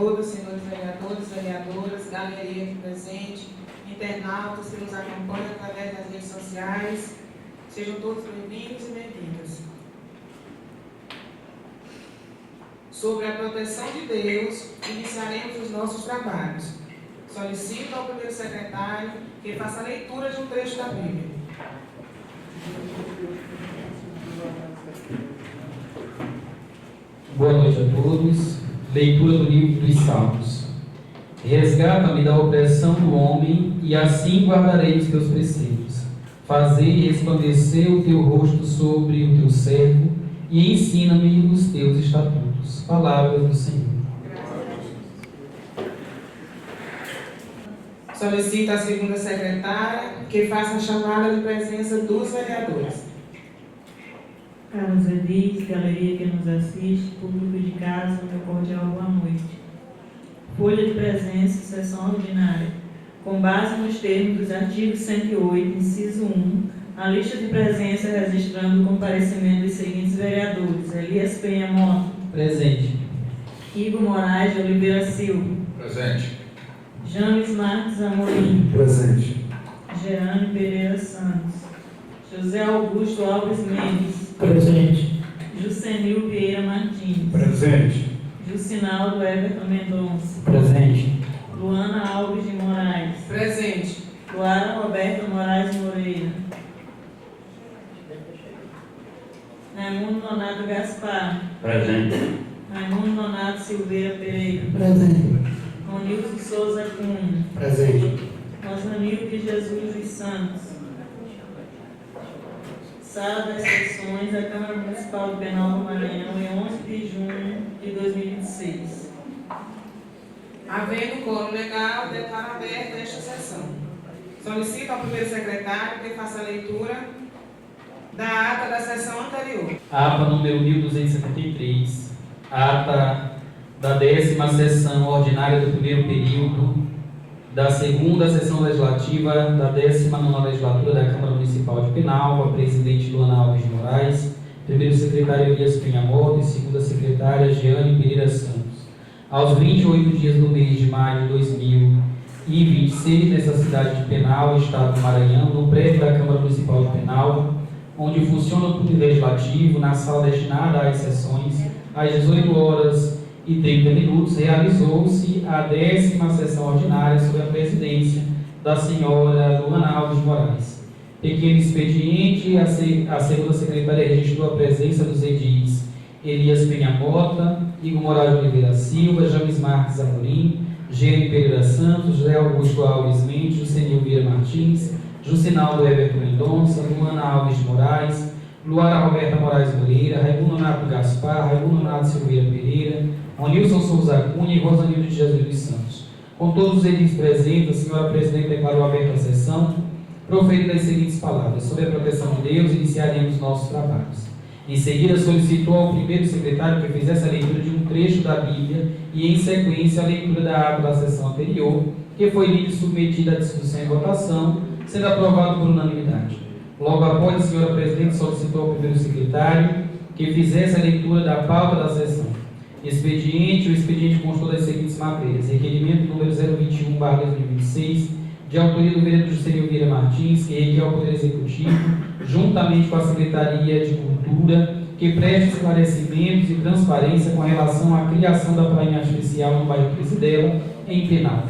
todas, senhores vereadores, vereadoras, galeria aqui presente, internautas que nos acompanham através das redes sociais. Sejam todos bem-vindos e bem-vindas. Sobre a proteção de Deus, iniciaremos os nossos trabalhos. Solicito ao primeiro secretário que faça a leitura de um trecho da Bíblia. Boa noite a todos. Leitura do livro dos Salmos. Resgata-me da opressão do homem, e assim guardarei os teus preceitos. Fazei resplandecer o teu rosto sobre o teu servo, e ensina-me os teus estatutos. Palavras do Senhor. Solicito à segunda secretária que faça a chamada de presença dos vereadores. Carlos Edis, galeria que nos assiste, público de casa, meu cordial boa noite. Folha de presença, sessão ordinária. Com base nos termos dos artigos 108, inciso 1, a lista de presença registrando o comparecimento dos seguintes vereadores: Elias Penha Mota. Presente. Igor Moraes de Oliveira Silva. Presente. James Marques Amorim. Presente. Jeane Pereira Santos. José Augusto Alves Mendes. Presente. Jucenil Vieira Martins. Presente. Jucinaldo Everton Mendonça. Presente. Luana Alves de Moraes. Presente. Luara Roberta Moraes Moreira. Raimundo Nonato Gaspar. Presente. Raimundo Nonato Silveira Pereira. Presente. Ronilson Souza Cunha. Presente. Rosanil de Jesus dos Santos. Sala das Sessões da Câmara Municipal de Penal do Maranhão, em 11 de junho de 2026. Havendo quórum legal, declaro aberta esta sessão. Solicito ao primeiro secretário que faça a leitura da ata da sessão anterior. Ata número 1273. Ata da 10ª sessão ordinária do primeiro período da segunda sessão legislativa da 19ª legislatura da Câmara Municipal de Penal, a presidente Luana Alves de Moraes, primeiro secretário Elias Penha Mota e segunda secretária Jeane Pereira Santos. Aos 28 dias do mês de maio de 2026, nessa cidade de Penal, estado do Maranhão, no prédio da Câmara Municipal de Penal, onde funciona o Poder Legislativo, na sala destinada às sessões, às 18h30, realizou-se a 10ª sessão ordinária sob a presidência da senhora Luana Alves de Moraes. Pequeno expediente, a segunda secretária registrou a presença dos edis Elias Penha Mota, Igor Moraes de Oliveira Silva, James Marques Amorim, Jeane Pereira Santos, José Augusto Alves Mendes, Jucenil Vieira Martins, Jucinaldo Everton Mendonça, Luana Alves de Moraes, Luara Roberta Moraes Moreira, Raimundo Nonato Gaspar, Raimundo Nonato Silveira Pereira, Ronilson Souza Cunha e Rosanil de Jesus dos Santos. Com todos os edis presentes, a senhora presidente declarou aberta a sessão, proferindo as seguintes palavras: sob a proteção de Deus, iniciaremos nossos trabalhos. Em seguida, solicitou ao primeiro secretário que fizesse a leitura de um trecho da Bíblia e, em sequência, a leitura da ata da sessão anterior, que foi lida e submetida à discussão e votação, sendo aprovado por unanimidade. Logo após, a senhora presidente solicitou ao primeiro secretário que fizesse a leitura da pauta da sessão. O expediente constou das seguintes matérias: requerimento número 021/2026, de autoria do vereador Jucenil Vieira Martins, que requer ao Poder Executivo, juntamente com a Secretaria de Cultura, que preste esclarecimentos e transparência com relação à criação da prainha artificial no bairro Crisidela, em Penal.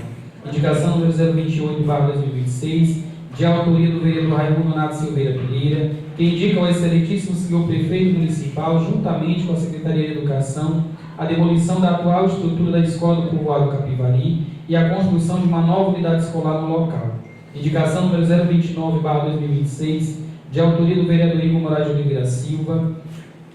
Indicação número 028/2026, de autoria do vereador Raimundo Nonato Silveira Pereira, que indica ao excelentíssimo senhor prefeito municipal, juntamente com a Secretaria de Educação, a demolição da atual estrutura da Escola do Povoado Capivari e a construção de uma nova unidade escolar no local. Indicação número 029/2026, de autoria do vereador Igor Moraes de Oliveira Silva,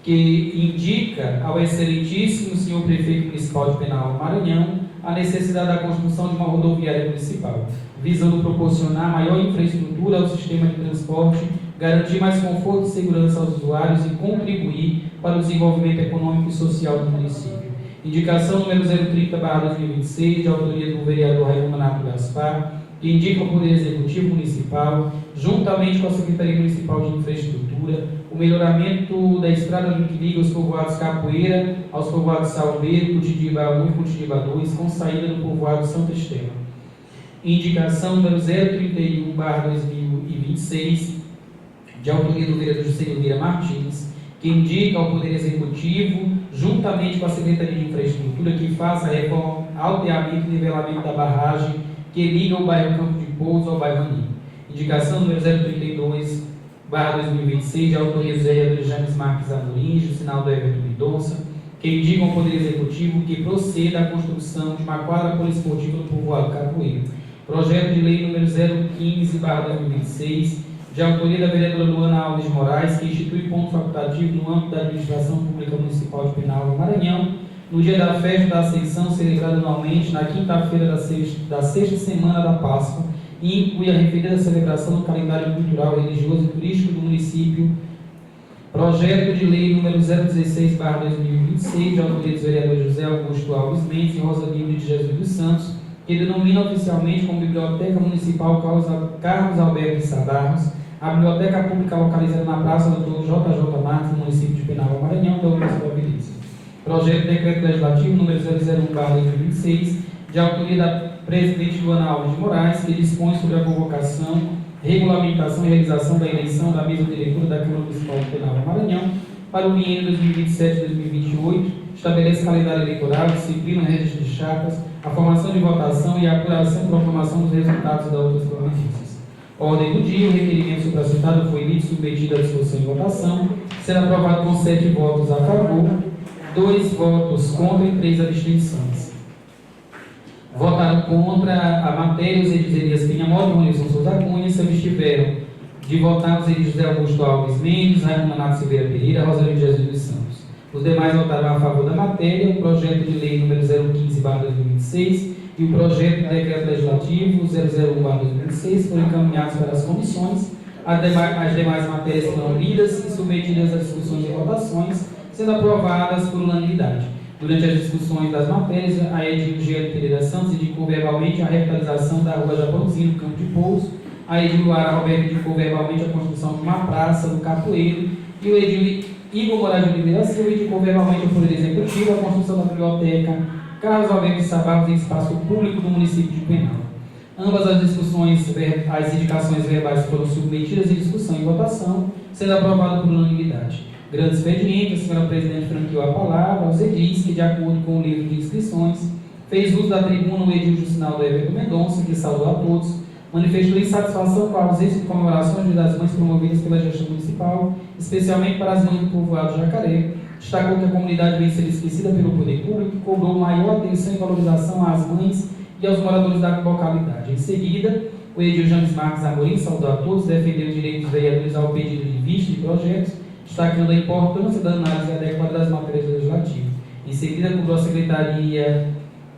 que indica ao excelentíssimo senhor prefeito municipal de Penal, Maranhão, a necessidade da construção de uma rodoviária municipal, visando proporcionar maior infraestrutura ao sistema de transporte, garantir mais conforto e segurança aos usuários e contribuir para o desenvolvimento econômico e social do município. Indicação número 030/2026, de autoria do vereador Raimundo Nonato Gaspar, que indica ao Poder Executivo Municipal juntamente com a Secretaria Municipal de Infraestrutura, o melhoramento da estrada que liga os povoados Capoeira aos povoados Salveiro, Cutidiba 1 e Cutidiba 2, com saída do povoado Santa Estela. Indicação número 031/2026, de autoria do vereador Juscelino Vieira Martins, que indica ao Poder Executivo, juntamente com a Secretaria de Infraestrutura, que faça a reforma, alteamento e nivelamento da barragem que liga o bairro Campo de Pouso ao bairro Aninho. Indicação número 032/2026, de autoria dos vereadores James Marques Amorim e Jucinaldo Everton Mendonça, que indicam ao Poder Executivo que proceda à construção de uma quadra poliesportiva no povoado Capoeira. Projeto de lei número 015/2026, de autoria da vereadora Luana Alves Moraes, que institui ponto facultativo no âmbito da Administração Pública Municipal de Penal, Maranhão, no dia da festa da Ascensão, celebrada anualmente na quinta-feira da sexta semana da Páscoa, e inclui a referida celebração no calendário cultural, religioso e turístico do município. Projeto de lei número 016/2026, de autoria dos vereadores José Augusto Alves Mendes e Rosa Bíblia de Jesus dos Santos, que denomina oficialmente como Biblioteca Municipal Carlos Alberto de Sadarros, a biblioteca pública localizada na Praça do JJ Marques, no município de Penal, Maranhão, da Urbana Providência. Projeto de Decreto Legislativo número 001/2026, de autoria da presidente Luana Alves de Moraes, que dispõe sobre a convocação, regulamentação e realização da eleição da mesa diretora da Câmara Municipal de Penal, Maranhão, para o biênio 2027-2028, estabelece calendário eleitoral, disciplina, registro de chapas, a formação de votação e a apuração e proclamação dos resultados das outras providências. Ordem do dia: o requerimento supracitado foi lido e submetido à discussão e votação, sendo aprovado com 7 votos a favor, 2 votos contra e 3 abstenções. Votaram contra a matéria os edis Elias Penha-Mota e Ronilson Souza Cunha, se abstiveram de votar os edis José Augusto Alves Mendes, Raimundo Nato Silveira Pereira, Rosalino Jesus dos Santos. Os demais votaram a favor da matéria. O projeto de lei número 015/2026 e o projeto de decreto legislativo 001/2026 foram encaminhados para as comissões. As demais matérias foram lidas e submetidas a discussões e votações, sendo aprovadas por unanimidade. Durante as discussões das matérias, a Edil Gênero Pereira Santos indicou verbalmente a revitalização da rua Japozinho, no Campo de Pouso. A Edil Luara Roberto indicou verbalmente a construção de uma praça no Capoeiro. E o Edil Igor Moraes de Oliveira Silva indicou verbalmente ao Poder Executivo a construção da biblioteca Carlos Alberto de Sabarros em espaço público do município de Penal. Ambas as indicações verbais foram submetidas em discussão e votação, sendo aprovado por unanimidade. Grande expediente, a senhora presidente franqueou a palavra aos edis que, de acordo com o livro de inscrições, fez uso da tribuna o edil Jucinaldo Everton Mendonça, que saudou a todos, manifestou insatisfação com a ausência de comemorações das mães promovidas pela gestão municipal, especialmente para as mães do povoado Jacaré. Destacou que a comunidade vem sendo esquecida pelo poder público e cobrou maior atenção e valorização às mães e aos moradores da localidade. Em seguida, o edil James Marques Amorim saudou a todos, defendeu o direito dos vereadores ao pedido de vista de projetos, destacando a importância da análise adequada das matérias legislativas. Em seguida, cobrou a Secretaria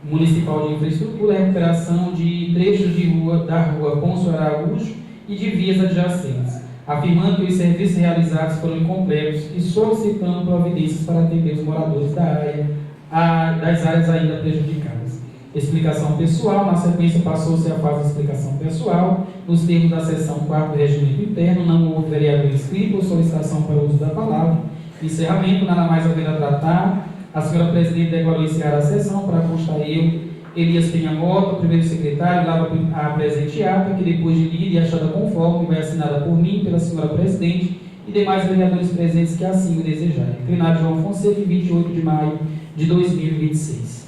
Municipal de Infraestrutura a recuperação de trechos de rua da rua Pôncio Araújo e de vias adjacentes, afirmando que os serviços realizados foram incompletos e solicitando providências para atender os moradores das áreas ainda prejudicadas. Explicação pessoal: na sequência passou-se a fase de explicação pessoal. Nos termos da seção 4 do regimento interno, não houve vereador inscrito ou solicitação para o uso da palavra. Encerramento: nada mais haver a tratar. A senhora presidente declarou encerrar a sessão. Para constar, eu, Elias Penha-Mota, o primeiro secretário, lava a presente ata, que depois de lida e achada conforme, vai assinada por mim, pela senhora presidente e demais vereadores presentes que assim o desejarem. Plenário João Fonseca, 28 de maio de 2026.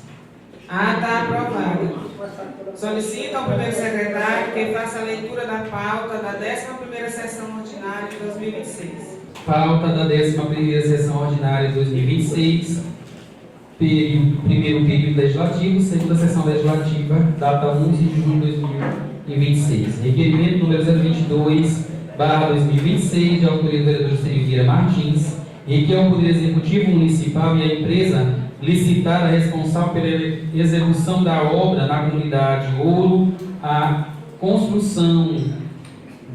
Ata aprovada. Solicito ao primeiro secretário que faça a leitura da pauta da 11ª sessão ordinária de 2026. Pauta da 11ª sessão ordinária de 2026. Primeiro período legislativo, segunda sessão legislativa, data 11 de junho de 2026. Requerimento número 022/2026, de autoria do vereador Juscelino Vieira Martins, requer ao Poder Executivo Municipal e à empresa licitar a responsável pela execução da obra na comunidade Ouro, a construção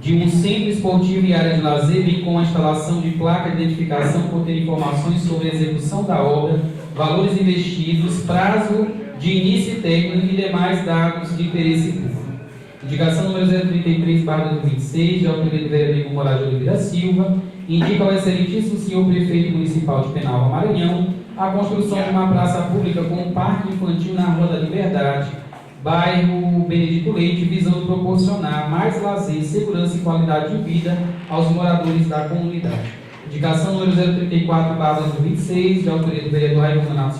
de um centro esportivo e área de lazer, bem com a instalação de placa de identificação por ter informações sobre a execução da obra, valores investidos, prazo de início técnico e demais dados de interesse público. Indicação número 033/2026, de autoria do vereador Moraes de Oliveira Silva, indica ao excelentíssimo senhor prefeito municipal de Penalva, Maranhão, a construção de uma praça pública com um parque infantil na Rua da Liberdade, bairro Benedito Leite, visando proporcionar mais lazer, segurança e qualidade de vida aos moradores da comunidade. Indicação número 034/2026, de autoria do vereador Raimundo Renato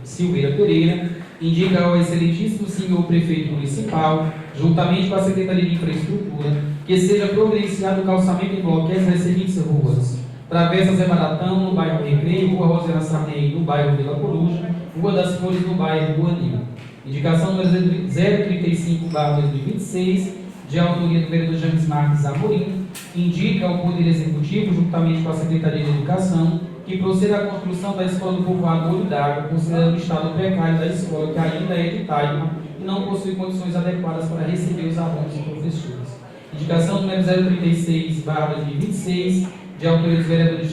Silveira Pereira, indica ao excelentíssimo senhor prefeito municipal, juntamente com a Secretaria de Infraestrutura, que seja providenciado o calçamento em bloco das seguintes ruas: Travessa Zé Baratão, no bairro Recreio; Rua Rosena Sarney, no bairro Vila Coruja; Rua das Flores, no bairro Rua Nil. Indicação número 035/2026, de autoria do vereador James Marques Amorim, indica ao Poder Executivo, juntamente com a Secretaria de Educação, que proceda à construção da Escola do Povoado Olho d'Água, considerando o estado precário da escola, que ainda é de Taima e não possui condições adequadas para receber os alunos e professores. Indicação número 036/2026, de autoria dos vereadores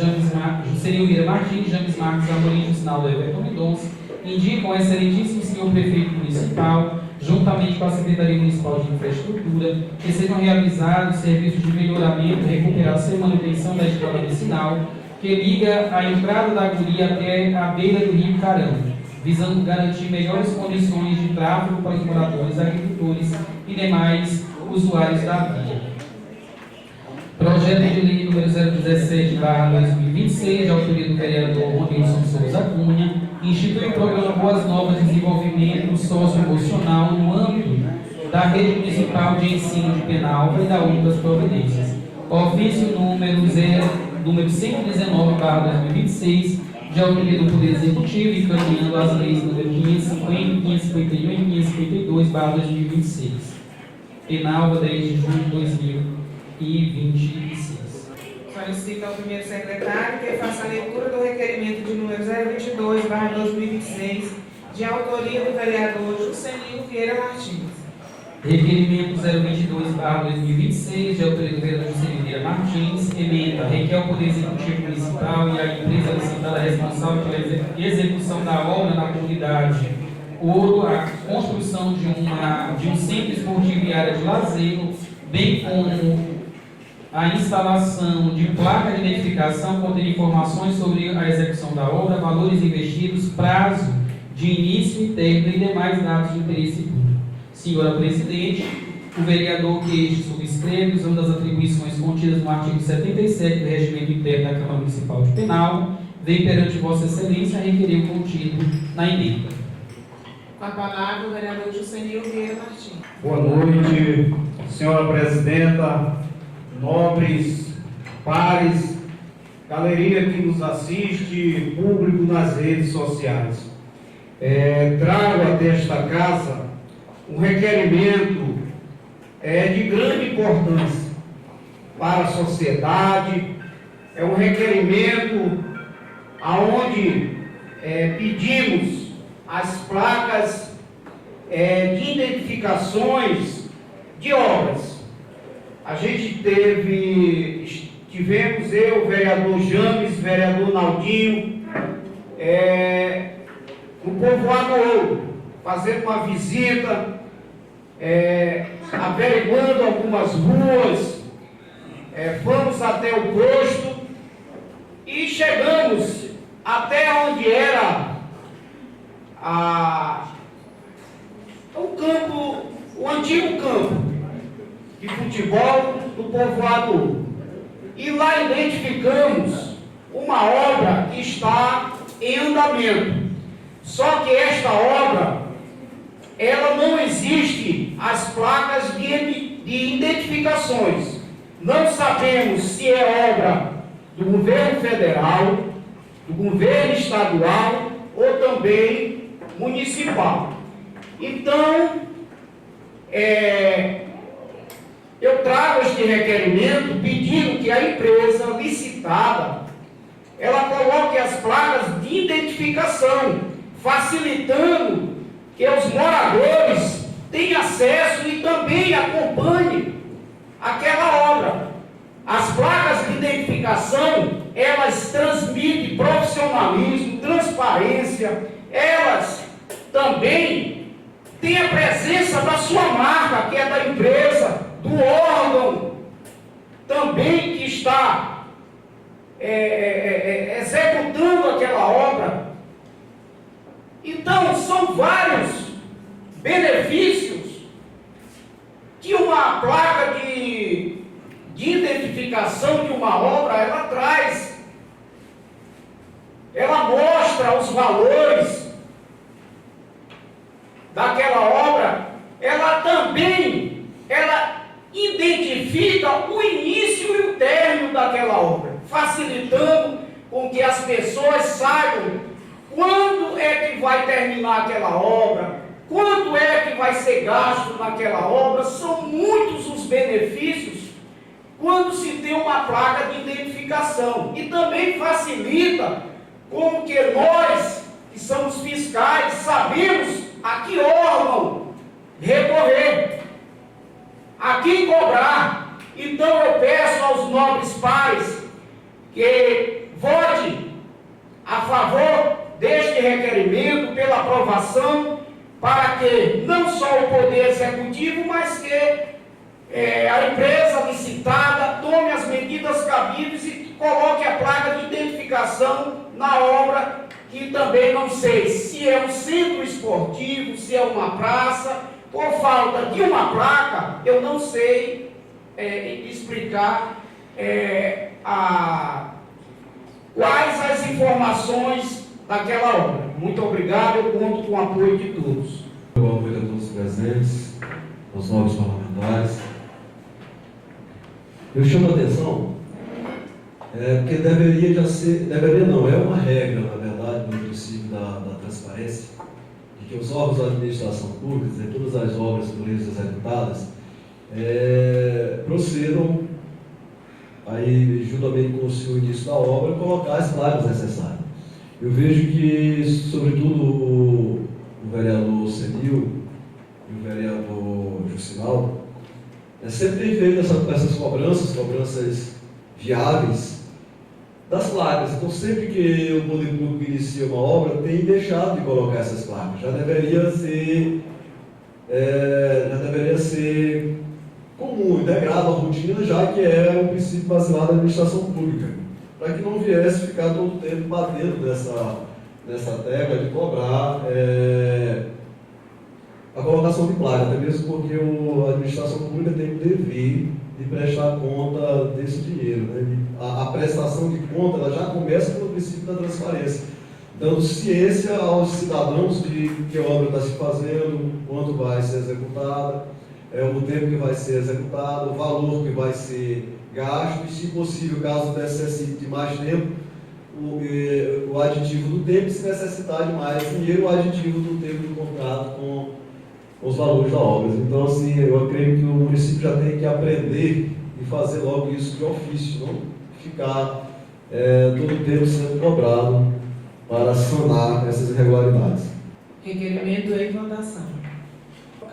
Juscelino Vieira Martins, James Marques Amorim e Sinaldo Everton Mendonça, indicam ao excelentíssimo senhor prefeito municipal, juntamente com a Secretaria Municipal de Infraestrutura, que sejam realizados serviços de melhoramento, recuperação e manutenção da escola vicinal, que liga a entrada da Guri até a beira do Rio Carão, visando garantir melhores condições de tráfego para os moradores, agricultores e demais usuários da via. Projeto de lei número 017/2026, de autoria do vereador Ronilson Souza Cunha, institui o programa Boas Novas de Desenvolvimento Socioemocional no âmbito da Rede Municipal de Ensino de Penalva e da outras providências. Ofício número 119/2026, de autoria do Poder Executivo, encaminhando as leis número 550, 551 e 552/2026. Penalva, 10 de junho de 2026. Solicito ao primeiro secretário que faça a leitura do requerimento de número 022/2026, de autoria do vereador Juscelino Vieira Martins. Requerimento 022/2026, de autoria do vereador Juscelino Vieira Martins, emenda: requer ao Poder Executivo Municipal e à empresa licitada responsável pela execução da obra na comunidade Ouro a construção de um centro esportivo e área de lazer, bem como a instalação de placa de identificação contendo informações sobre a execução da obra, valores investidos, prazo de início e término e demais dados de interesse público. Senhora Presidente, o vereador que este subscreve, usando as atribuições contidas no artigo 77 do Regimento Interno da Câmara Municipal de Penalva, vem perante Vossa Excelência requerer o contido na emenda. Com a palavra, o vereador Juscelino Vieira Martins. Boa noite, senhora presidenta, nobres, pares, galeria que nos assiste, público nas redes sociais. Trago até esta casa um requerimento de grande importância para a sociedade. É um requerimento aonde pedimos as placas de identificações de obras. A gente tivemos eu, o vereador James, vereador Naldinho, no povoado Ouro, fazendo uma visita, averiguando algumas ruas, fomos até o posto e chegamos até onde era o antigo campo de futebol do povoado Ouro. E lá identificamos uma obra que está em andamento. Só que esta obra, ela não existe as placas de identificações. Não sabemos se é obra do governo federal, do governo estadual ou também municipal. Então, eu trago este requerimento pedindo que a empresa licitada ela coloque as placas de identificação, facilitando que os moradores tenham acesso e também acompanhem aquela obra. As placas de identificação, elas transmitem profissionalismo, transparência, elas também tem a presença da sua marca, que é da empresa, do órgão, também que está executando aquela obra. Então, são vários benefícios que uma placa de identificação de uma obra, ela traz. Ela mostra os valores daquela obra, ela também, identifica o início e o término daquela obra, facilitando com que as pessoas saibam quando é que vai terminar aquela obra, quanto é que vai ser gasto naquela obra. São muitos os benefícios quando se tem uma placa de identificação, e também facilita com que nós, que somos fiscais, sabemos a que órgão recorrer, a quem cobrar. Então eu peço aos nobres pares que votem a favor deste requerimento pela aprovação, para que não só o Poder Executivo, mas que a empresa licitada tome as medidas cabíveis e coloque a placa de identificação na obra, que também não sei se é um centro esportivo, se é uma praça. Por falta de uma placa, eu não sei explicar quais as informações daquela obra. Muito obrigado, eu conto com o apoio de todos. Boa noite a todos os presentes, aos novos parlamentares. Eu chamo a atenção, porque deveria não, é uma regra, na verdade, no princípio da transparência, de que os órgãos da administração pública, e todas as obras por eles executadas, procedam, aí, juntamente com o início da obra, colocar as placas necessárias. Eu vejo que, sobretudo, o vereador Senil e o vereador Jucinaldo sempre tem feito essas cobranças viáveis das placas. Então, sempre que o poder público inicia uma obra, tem deixado de colocar essas placas. Já deveria ser comum, integrado à rotina, já que é um princípio basilar da administração pública, para que não viesse ficar todo o tempo batendo nessa tecla de cobrar a colocação de placa, até mesmo porque a administração pública tem o dever de prestar conta desse dinheiro, né? A prestação de conta, ela já começa pelo princípio da transparência, dando ciência aos cidadãos de que obra está se fazendo, quanto vai ser executada, o tempo que vai ser executado, o valor que vai ser gasto, e, se possível, caso necessite de mais tempo, o aditivo do tempo, e, se necessitar de mais dinheiro, o aditivo do tempo do contrato com os valores da obra. Então, assim, eu acredito que o município já tem que aprender e fazer logo isso de ofício, não ficar todo o tempo sendo cobrado para sanar essas irregularidades. Requerimento em votação.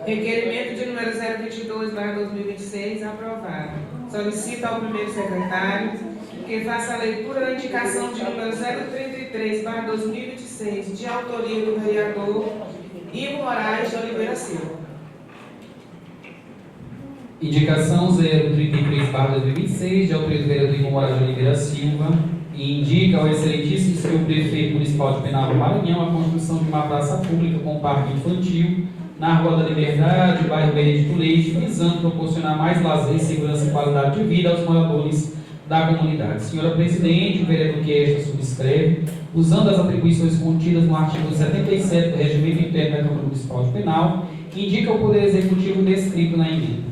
Requerimento de número 022/2026, aprovado. Solicito ao primeiro secretário que faça a leitura da indicação de número 033/2026, de autoria do vereador Ivo Moraes de Oliveira Silva. Indicação 033/2026, de autoria do vereador Ivo Moraes de Oliveira Silva, e indica ao excelentíssimo senhor prefeito municipal de Penal do Maranhão a construção de uma praça pública com parque infantil na Rua da Liberdade, bairro Benedito Leite, visando proporcionar mais lazer, segurança e qualidade de vida aos moradores da comunidade. Senhora Presidente, o vereador que esta subscreve, usando as atribuições contidas no artigo 77 do Regimento Interno da Câmara Municipal de Penal, indica o Poder Executivo descrito na emenda.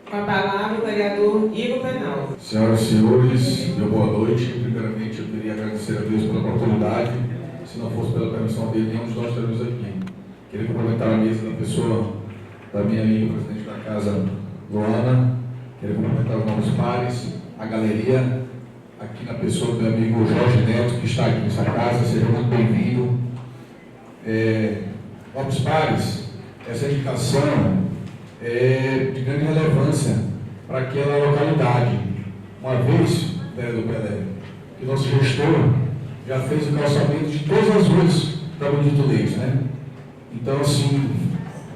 Com a palavra, o vereador Igor Penal. Senhoras e senhores, meu boa noite. Primeiramente, eu queria agradecer a Deus pela oportunidade. Se não fosse pela permissão dele, nenhum de nós estaríamos aqui. Queria cumprimentar a mesa da pessoa da minha amiga, presidente da casa, Luana. Queria cumprimentar os novos pares, a galeria, aqui na pessoa do meu amigo Jorge Neto, que está aqui nessa casa. Seja muito bem-vindo. Novos pares, essa indicação é de grande relevância para aquela localidade. Uma vez, vereador Pelé, que nosso gestor já fez o calçamento de todas as ruas da Benedito Leite, né? Então, assim,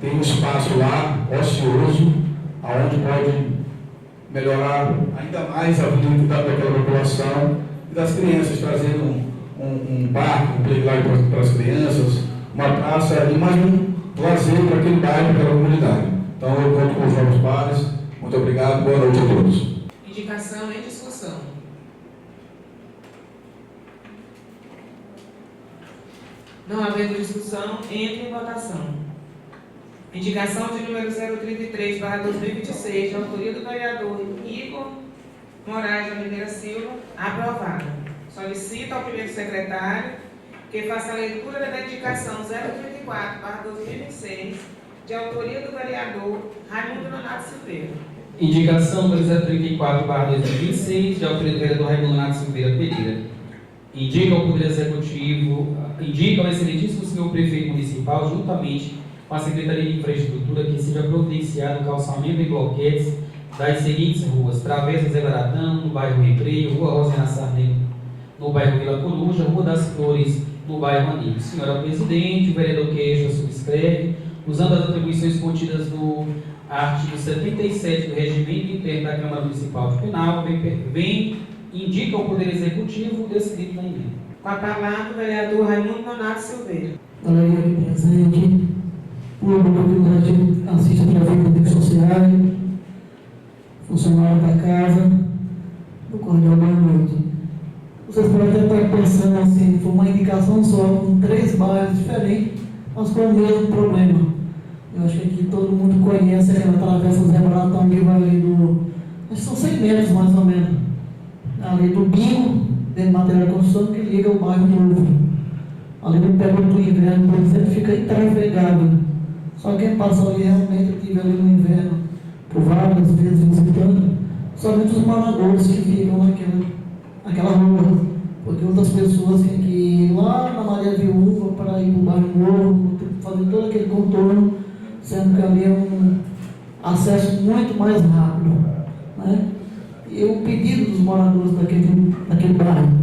tem um espaço lá, ocioso, aonde pode melhorar ainda mais a vida daquela população e das crianças, trazendo um parque, um playground para as crianças, uma praça e mais um lazer para aquele bairro, para a comunidade. Então eu conto com os novos pares. Muito obrigado, boa noite a todos. Indicação em discussão. Não havendo discussão, entre em votação. Indicação de número 033/2026, de autoria do vereador Igor Moraes de Oliveira Silva, aprovada. Solicito ao primeiro secretário que faça a leitura da indicação 034/2026, de autoria do vereador Raimundo Nonato Silveira. Indicação número 034/2026, de autoria do vereador Raimundo Nonato Silveira Pereira. Indica ao Poder Executivo, indica ao excelentíssimo senhor prefeito municipal, juntamente com a Secretaria de Infraestrutura, que seja providenciado o calçamento em bloquetes das seguintes ruas: Travessa Zé Baratão, no bairro Recreio, Rua Rosena Sarney, no bairro Vila Coruja, Rua das Flores, no bairro Aníbal. Senhora Presidente, o vereador Queixa subscreve, usando as atribuições contidas no artigo 77 do Regimento Interno da Câmara Municipal de Pinhal, indica ao Poder Executivo o descrito na emenda. Com a palavra, o vereador Raimundo Nonato Silveira. Galeria aqui presente, público que nos assiste através das redes sociais, funcionário da casa, do cordial boa noite. Vocês podem até estar pensando assim, foi uma indicação só, com 3 bairros diferentes, mas com o mesmo problema. Eu acho que aqui todo mundo conhece aquela travessa Zé Baratão que vai ali do. Acho que são 100 metros mais ou menos. Ali do Bingo, dentro do material de construção, que liga o bairro Novo. Ali no período do inverno, por exemplo, fica intrafegável. Só quem passa ali realmente tive ali no inverno, por várias vezes visitando, somente os moradores que ficam naquela rua. Porque outras pessoas têm que ir lá na Maria Viúva para ir para o bairro Novo, fazer todo aquele contorno, sendo que ali é um acesso muito mais rápido. Né? E o pedido dos moradores daquele bairro,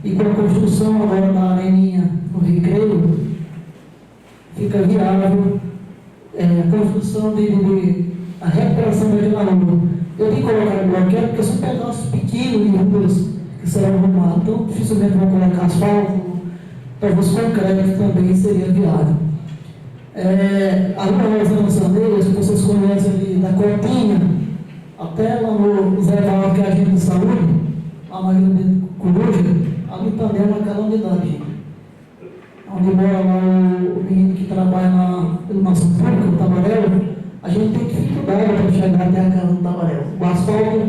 e com a construção agora da areninha no Recreio, fica viável a construção a recuperação daquela rua. Eu tenho que colocar no bloqueio porque são pedaços pequenos de ruas que serão arrumados, então dificilmente vão colocar asfalto, talvez concreto também seria viável. A rua Rosana Sandeiras, que vocês conhecem ali da Copinha, até lá no Zé Val, que é a agente de saúde, lá na Vila Coruja, ali também é uma calamidade. Onde mora lá o menino que trabalha na iluminação pública, o Tabarelo, a gente tem dificuldade para chegar até a casa do Tabarelo. O asfalto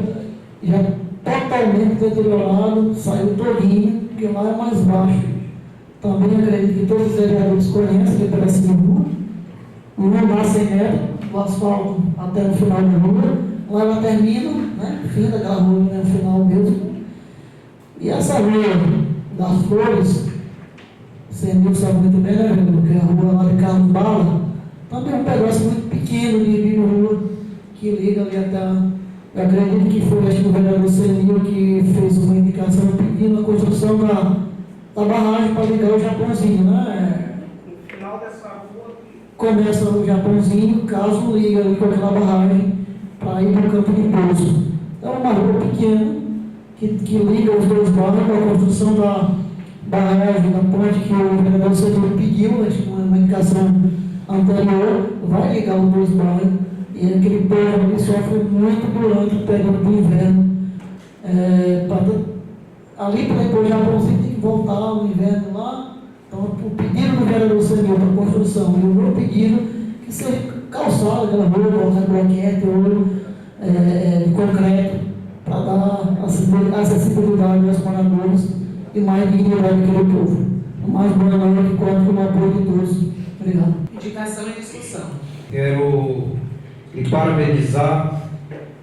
já totalmente deteriorado, saiu todinho, porque lá é mais baixo. Também acredito que todos os vereadores conhecem, que parece de rua, não dá 100 metros, o asfalto até o final da rua, lá ela termina, né, o fim daquela rua, né, o final mesmo. E essa rua das Flores, você sabe muito bem, né, porque a rua lá de Carlos Bala, também é um pedaço muito pequeno de rua, que liga ali até. Eu acredito que foi o vereador Celio que fez uma indicação pedindo a construção da barragem para ligar o Japãozinho, né? No final dessa rua. Começa o Japãozinho, caso liga ali com aquela barragem para ir para o campo de pouso. É uma rua pequena que liga os dois bairros com a construção da barragem, da ponte que o vereador Celio pediu, acho que uma indicação anterior, vai ligar os dois bairros. E aquele povo ali sofre muito durante o período do inverno. Ali para depois já tem que voltar no inverno lá. Então, o pedido do vereador Senhor para a construção e o meu pedido que seja calçado aquela rua, colocar bloquete ou de concreto para dar acessibilidade aos moradores e mais dignidade àquele povo. O mais bom é que conta com o apoio de todos. Obrigado. Indicação e discussão. Quero me parabenizar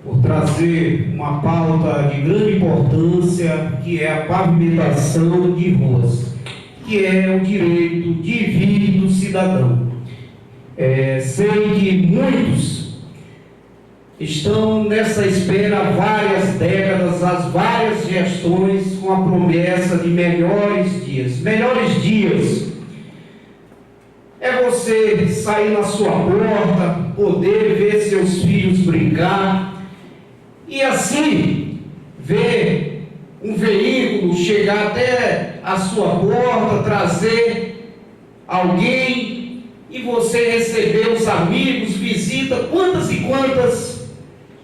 por trazer uma pauta de grande importância, que é a pavimentação de ruas, que é o direito divino do cidadão. Sei que muitos estão nessa espera há várias décadas, as várias gestões, com a promessa de melhores dias. Melhores dias é você sair na sua porta, poder ver seus filhos brincar, e assim ver um veículo chegar até a sua porta, trazer alguém, e você receber os amigos, visita. Quantas e quantas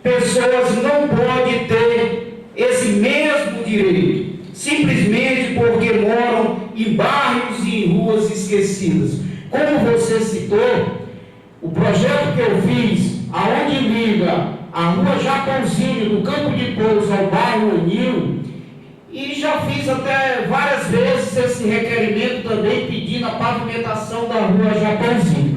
pessoas não podem ter esse mesmo direito, simplesmente porque moram em bairros e em ruas esquecidas? Como você citou, o projeto que eu fiz, aonde liga a rua Japãozinho, do Campo de Pouso ao bairro Anil, e já fiz até várias vezes esse requerimento também pedindo a pavimentação da rua Japãozinho.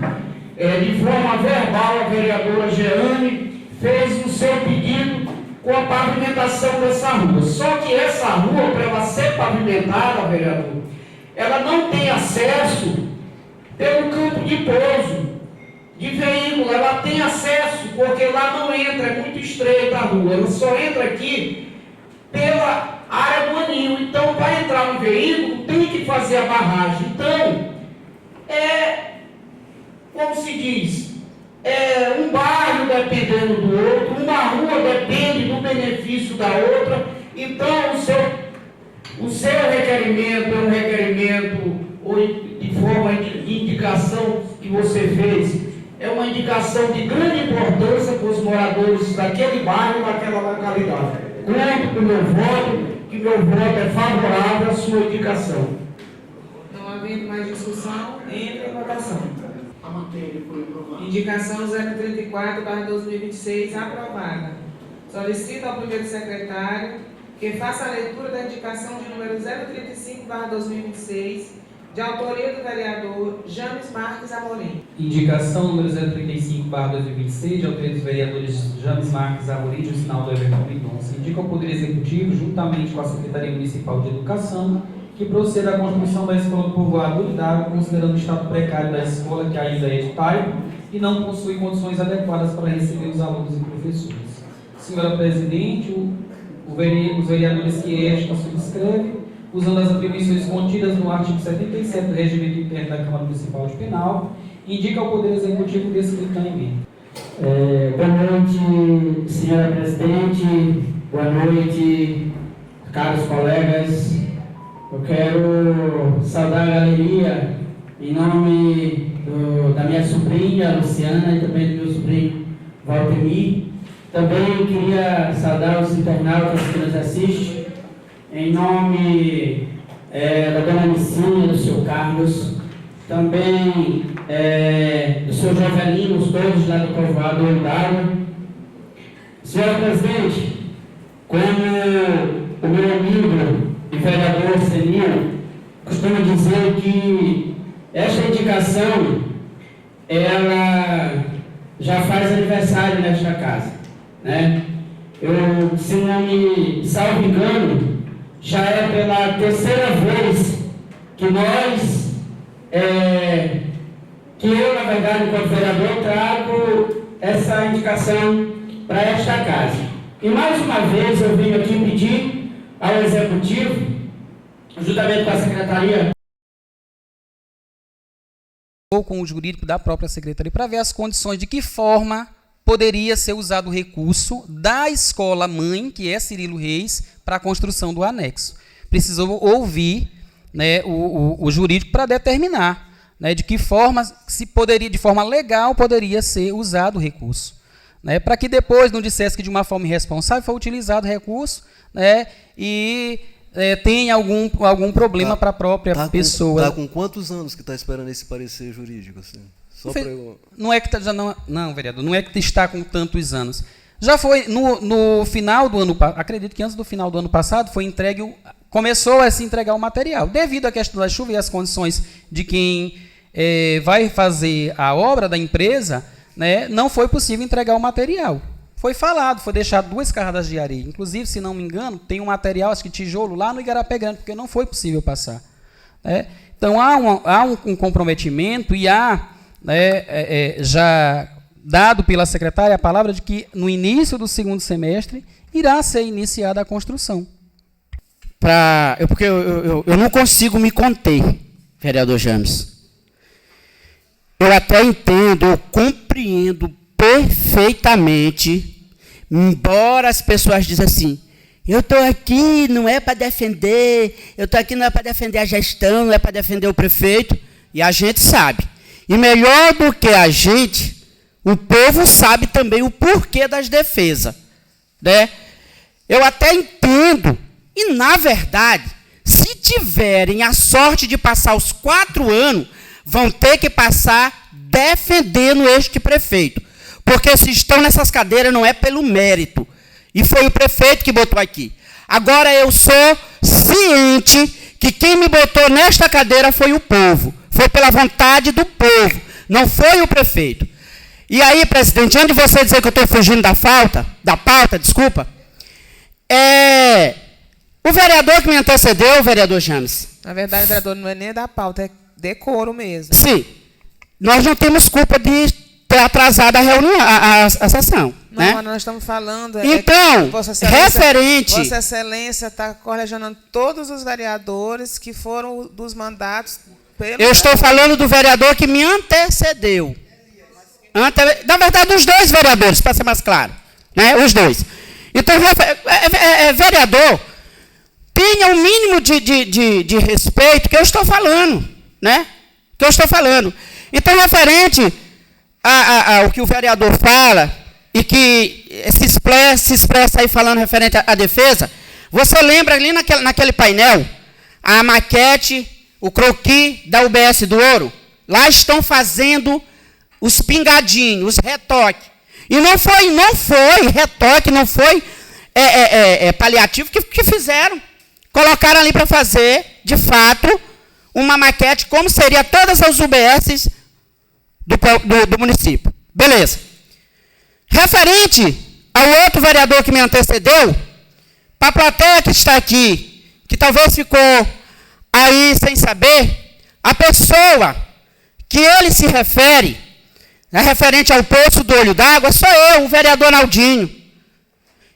De forma verbal, a vereadora Jeane fez o seu pedido com a pavimentação dessa rua. Só que essa rua, para ela ser pavimentada, vereador, ela não tem acesso pelo Campo de Pouso de veículo, ela tem acesso, porque lá não entra, é muito estreita a rua, ela só entra aqui pela área do Anil. Então, para entrar um veículo, tem que fazer a barragem. Então, como se diz, um bairro dependendo do outro, uma rua depende do benefício da outra. Então, o seu requerimento é um requerimento, ou de forma de indicação que você fez, é uma indicação de grande importância para os moradores daquele bairro, daquela localidade. Conto com o meu voto, que meu voto é favorável à sua indicação. Não havendo mais discussão, entra em votação. A matéria foi aprovada. Indicação 034/2026 aprovada. Solicito ao primeiro secretário que faça a leitura da indicação de número 035/2026, de autoria do vereador James Marques Amorim. Indicação número 035/2026, de autoria dos vereadores James Marques Amorim e o sinal do Everton Mendonça. Indica ao Poder Executivo, juntamente com a Secretaria Municipal de Educação, que proceda à construção da Escola do Povoado Unidade, considerando o estado precário da escola, que ainda é de bairro e não possui condições adequadas para receber os alunos e professores. Senhora Presidente, os vereadores que esta subscreve, usando as atribuições contidas no artigo 77 do Regimento Interno da Câmara Municipal de Penal, indica ao Poder Executivo o descrito na emenda. Boa noite, senhora Presidente, boa noite, caros colegas. Eu quero saudar a galeria em nome da minha sobrinha Luciana e também do meu sobrinho Valdemir. Também queria saudar os internautas que nos assistem, em nome da dona Nicinha, do seu Carlos, também do seu Jovelino, todos lá do povoado Oldário. Senhora Presidente, como o meu amigo e vereador Senil costuma dizer que esta indicação, ela já faz aniversário nesta casa, né? Eu, se não me salvo engano, já é pela terceira vez que nós, que eu, na verdade, enquanto vereador, trago essa indicação para esta casa. E mais uma vez eu venho aqui pedir ao Executivo, juntamente com a Secretaria, ou com o jurídico da própria Secretaria, para ver as condições, de que forma poderia ser usado o recurso da escola-mãe, que é Cirilo Reis, para a construção do anexo. Precisou ouvir, né, o jurídico para determinar, né, de que forma, se poderia, de forma legal, poderia ser usado o recurso. Né, para que depois não dissesse que de uma forma irresponsável foi utilizado o recurso, né, e tem algum problema para a própria pessoa. Está com quantos anos que está esperando esse parecer jurídico? Assim? Não é que não, vereador, não é que está com tantos anos. Já foi no final do ano, acredito que antes do final do ano passado, foi entregue, começou a se entregar o material. Devido à questão da chuva e às condições de quem vai fazer a obra da empresa, né, não foi possível entregar o material. Foi falado, foi deixado 2 carradas de areia. Inclusive, se não me engano, tem um material, acho que tijolo, lá no Igarapé Grande, porque não foi possível passar. Né? Então, há um comprometimento e há, já dado pela secretária a palavra de que no início do segundo semestre irá ser iniciada a construção. Porque eu não consigo me conter, vereador James. eu até entendo, eu compreendo perfeitamente, embora as pessoas dizem assim, eu estou aqui, não é para defender, eu estou aqui não é para defender a gestão, não é para defender o prefeito, e a gente sabe. E melhor do que a gente, o povo sabe também o porquê das defesas. Né? Eu até entendo, e na verdade, se tiverem a sorte de passar os 4 anos, vão ter que passar defendendo este prefeito. Porque se estão nessas cadeiras não é pelo mérito. E foi o prefeito que botou aqui. Agora eu sou ciente que quem me botou nesta cadeira foi o povo. Foi pela vontade do povo. Não foi o prefeito. E aí, presidente, antes de você dizer que eu estou fugindo da pauta, desculpa, o vereador que me antecedeu, o vereador James. Na verdade, vereador, não é nem da pauta, é decoro mesmo. Sim. Nós não temos culpa de ter atrasado a reunião, a sessão. Não, né? mas nós estamos falando... Então, referente... Vossa Excelência está correcionando todos os vereadores que foram dos mandatos... Eu estou falando do vereador que me antecedeu. Na verdade, os 2 vereadores, para ser mais claro. Né? Os 2. Então, vereador, tenha o mínimo de respeito que eu estou falando. Né? Que eu estou falando. Então, referente ao que o vereador fala, e que se expressa aí falando referente à defesa, você lembra ali naquele painel, a maquete, o croquis da UBS do Ouro? Lá estão fazendo os pingadinhos, os retoques. E não foi retoque, não foi paliativo que fizeram. Colocaram ali para fazer, de fato, uma maquete, como seria todas as UBSs do município. Beleza. Referente ao outro vereador que me antecedeu, para a plateia que está aqui, que talvez ficou aí sem saber, a pessoa que ele se refere, referente ao poço do Olho d'Água, sou eu, o vereador Naldinho.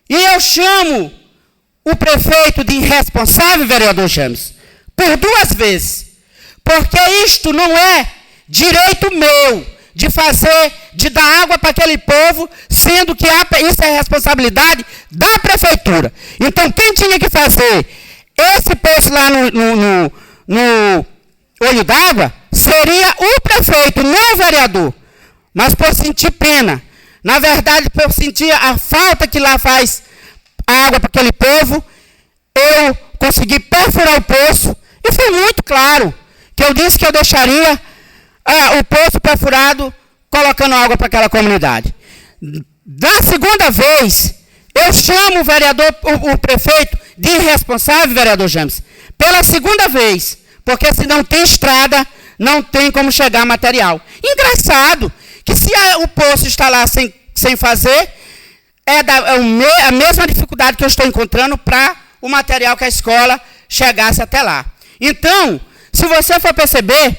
E eu chamo o prefeito de irresponsável, vereador James, por 2 vezes. Porque isto não é direito meu de dar água para aquele povo, sendo que isso é responsabilidade da prefeitura. Então, quem tinha que fazer esse poço lá no Olho d'Água seria o prefeito, não o vereador. Mas por sentir pena, na verdade, por sentir a falta que lá faz água para aquele povo, eu consegui perfurar o poço, e foi muito claro que eu disse que eu deixaria o poço perfurado, colocando água para aquela comunidade. Da segunda vez, eu chamo o vereador, o prefeito, de irresponsável, vereador James, pela segunda vez, porque se não tem estrada, não tem como chegar material. Engraçado que se o poço está lá sem fazer, a mesma dificuldade que eu estou encontrando para o material que a escola chegasse até lá. Então, se você for perceber,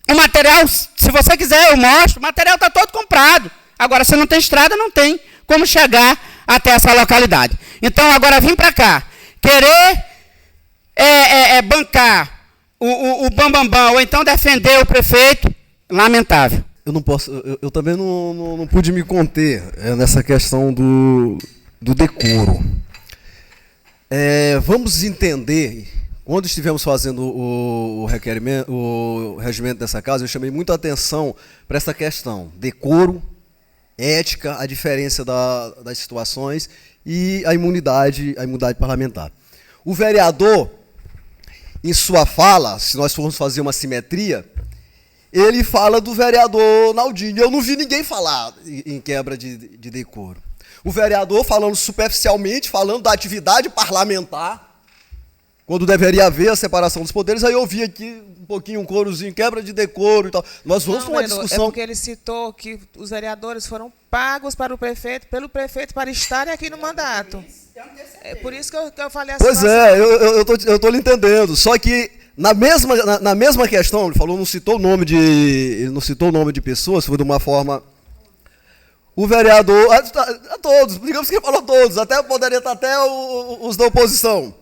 o material, se você quiser, eu mostro, o material está todo comprado. Agora, se não tem estrada, não tem como chegar até essa localidade. Então, agora vim para cá, querer bancar o bambambam, ou então defender o prefeito, lamentável. Eu não posso, eu também não pude me conter nessa questão do decoro. Vamos entender, quando estivemos fazendo o requerimento, o regimento dessa casa, eu chamei muita atenção para essa questão, decoro, ética, a diferença das situações e a imunidade parlamentar. O vereador, em sua fala, se nós formos fazer uma simetria, ele fala do vereador Naldinho. Eu não vi ninguém falar em quebra de decoro. O vereador falando superficialmente, falando da atividade parlamentar, quando deveria haver a separação dos poderes, aí eu vi aqui um pouquinho, um corozinho, quebra de decoro e tal. Nós vamos para uma discussão... É porque ele citou que os vereadores foram pagos pelo prefeito para estarem aqui no mandato. É por isso que eu falei assim. Pois eu estou lhe entendendo. Só que na mesma questão, ele falou, não citou o nome de pessoas, foi de uma forma... O vereador, a todos, digamos que ele falou todos, até poderia estar até os da oposição.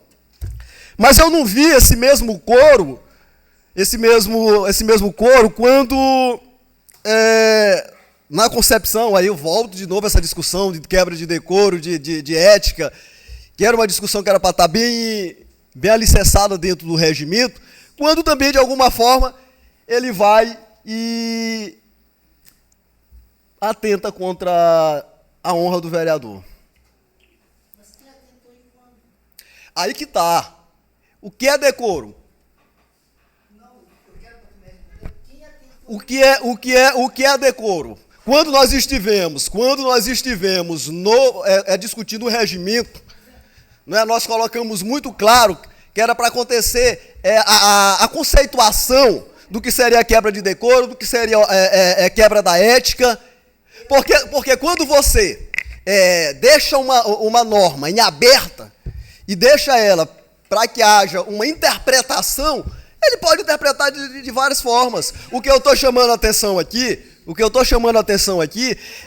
Mas eu não vi esse mesmo coro quando na concepção, aí eu volto de novo a essa discussão de quebra de decoro, de ética, que era uma discussão que era para estar bem alicerçada dentro do regimento, quando também, de alguma forma, ele vai e atenta contra a honra do vereador. Aí que está. O que é decoro? O que é decoro? Quando nós estivemos discutindo o regimento, né, nós colocamos muito claro que era para acontecer a conceituação do que seria a quebra de decoro, do que seria quebra da ética, porque quando você deixa uma norma em aberta e deixa ela para que haja uma interpretação, ele pode interpretar de várias formas. O que eu estou chamando a atenção aqui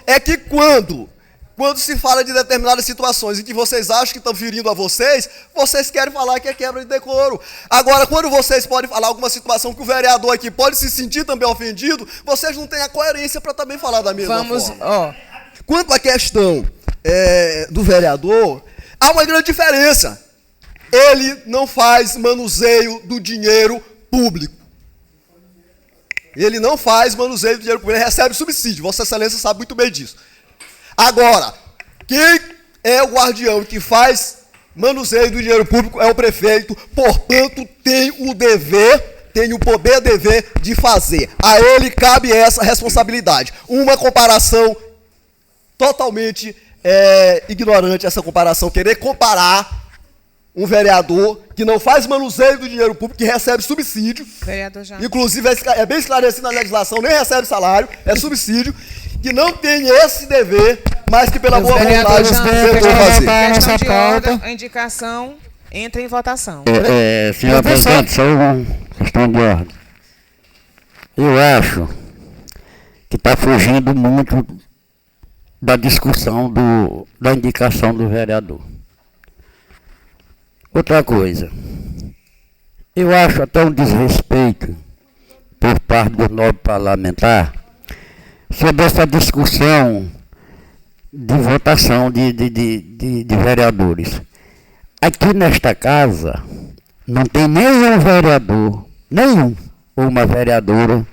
é que quando se fala de determinadas situações em que vocês acham que estão ferindo a vocês querem falar que é quebra de decoro. Agora, quando vocês podem falar alguma situação que o vereador aqui pode se sentir também ofendido, vocês não têm a coerência para também falar da mesma forma. Quanto à questão do vereador, há uma grande diferença. Ele não faz manuseio do dinheiro público. Ele recebe subsídio. Vossa Excelência sabe muito bem disso. Agora, quem é o guardião que faz manuseio do dinheiro público é o prefeito, portanto, tem o poder dever de fazer. A ele cabe essa responsabilidade. Uma comparação totalmente ignorante, essa comparação, querer comparar um vereador que não faz manuseio do dinheiro público, que recebe subsídio, inclusive é bem esclarecido na legislação, nem recebe salário, é subsídio, que não tem esse dever, mas que pela boa vontade tentou fazer. Questão de ordem, a indicação entra em votação. Senhor presidente, só uma questão de ordem. Eu acho que está fugindo muito da discussão da indicação do vereador. Outra coisa, eu acho até um desrespeito por parte do nobre parlamentar sobre essa discussão de votação de vereadores. Aqui nesta casa não tem nenhum vereador, ou uma vereadora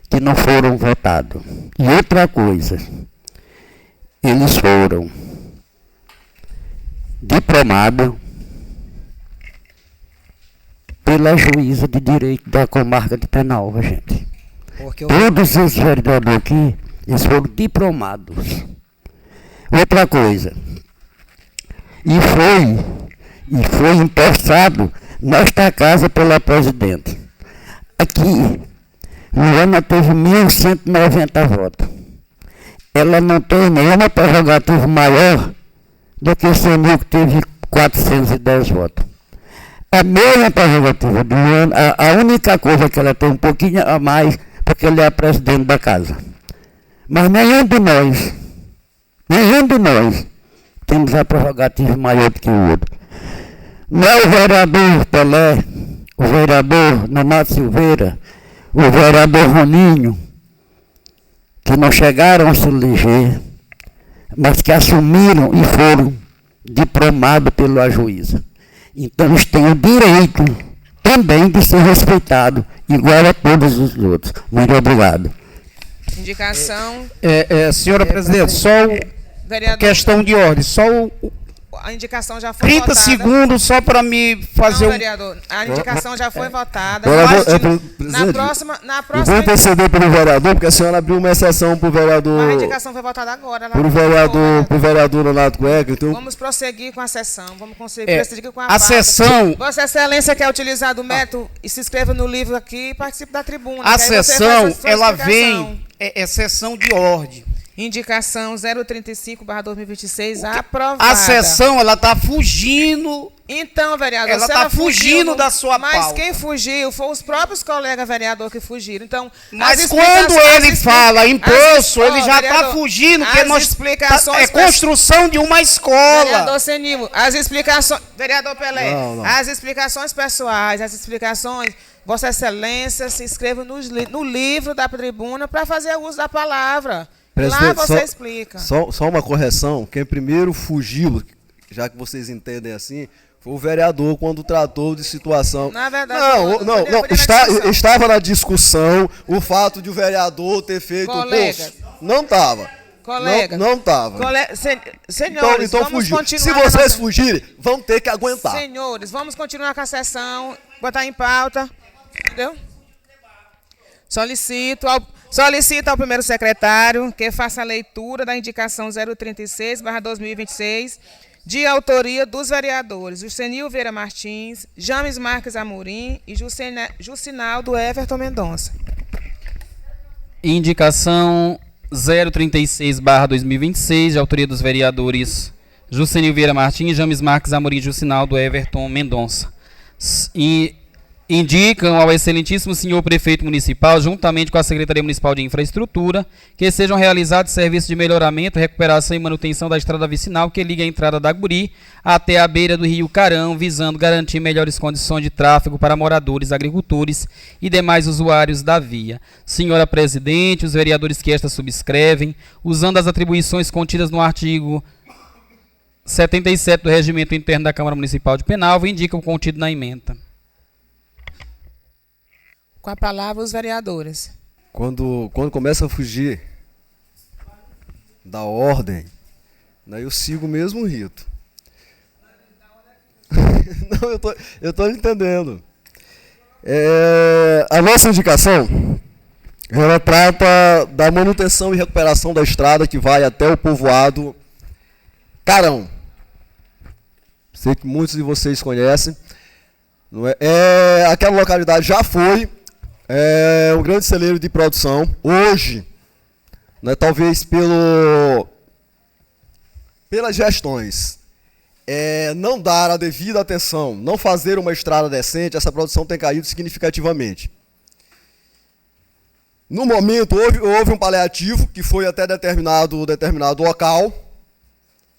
que não foram votados. E outra coisa, eles foram diplomados pela juíza de direito da comarca de Penalva, gente. Todos os vereadores aqui, eles foram diplomados. Outra coisa, e foi empossado nesta casa pela presidente. Aqui, Luana teve 1.190 votos. Ela não tem nenhuma prerrogativa maior do que o senhor que teve 410 votos. A mesma prerrogativa do Luana, a única coisa que ela tem um pouquinho a mais, porque ele é a presidente da casa. Mas nenhum de nós temos a prerrogativa maior do que o outro. Não é o vereador Pelé, o vereador Nonato Silveira, o vereador Roninho, que não chegaram a se eleger, mas que assumiram e foram diplomados pela juíza. Então eles têm o direito também de ser respeitados, igual a todos os outros. Muito obrigado. Indicação. Senhora presidente, só questão de ordem, a indicação já foi 30 votada. segundos só para me fazer vereador, a indicação já foi votada. Na próxima vou interceder pelo vereador, porque a senhora abriu uma exceção para o vereador. A indicação foi votada agora. Para o vereador Leonardo Cueca. Então... Vamos prosseguir com a sessão. Vamos prosseguir com a sessão. Vossa Excelência quer utilizar do método e se inscreva no livro aqui e participe da tribuna. A sessão, ela vem, é sessão de ordem. Indicação 035/2026 aprovada. A sessão, ela está fugindo. Então, vereador, ela está fugindo da sua pauta. Mas quem fugiu foram os próprios colegas vereadores que fugiram. Então, mas quando ele fala imposto, ele já está fugindo, porque é construção de uma escola. Vereador Senil, as explicações... Vereador Pelé, as explicações pessoais, as explicações Vossa Excelência se inscreva no livro da tribuna para fazer uso da palavra. Lá você explica. Só uma correção. Quem primeiro fugiu, já que vocês entendem assim, foi o vereador quando tratou de situação. Na verdade, estava na discussão o fato de o vereador ter feito o curso. Não estava. Colega. Não estava. Senhores, então vamos fugiu. continuar. Se vocês fugirem, vão ter que aguentar. Senhores, vamos continuar com a sessão, botar em pauta. Entendeu? Solicito ao primeiro secretário que faça a leitura da indicação 036/2026, de autoria dos vereadores Jusenil Vieira Martins, James Marques Amorim e Jucinaldo Everton Mendonça. Indicação 036/2026, de autoria dos vereadores Jusenil Vieira Martins, James Marques Amorim e Jucinaldo Everton Mendonça. E indicam ao excelentíssimo senhor prefeito municipal, juntamente com a Secretaria Municipal de Infraestrutura, que sejam realizados serviços de melhoramento, recuperação e manutenção da estrada vicinal que liga a entrada da Guri até a beira do rio Carão, visando garantir melhores condições de tráfego para moradores, agricultores e demais usuários da via. Senhora Presidente, os vereadores que esta subscrevem, usando as atribuições contidas no artigo 77 do Regimento Interno da Câmara Municipal de Penalva, indicam o contido na ementa. Com a palavra os vereadores. Quando começa a fugir da ordem, né, eu sigo o mesmo rito. Não, eu tô entendendo. A nossa indicação, ela trata da manutenção e recuperação da estrada que vai até o povoado Carão. Sei que muitos de vocês conhecem. Não é? Aquela localidade já foi um grande celeiro de produção. Hoje, né, talvez pelas gestões, não dar a devida atenção, não fazer uma estrada decente, essa produção tem caído significativamente. No momento, houve um paliativo que foi até determinado local,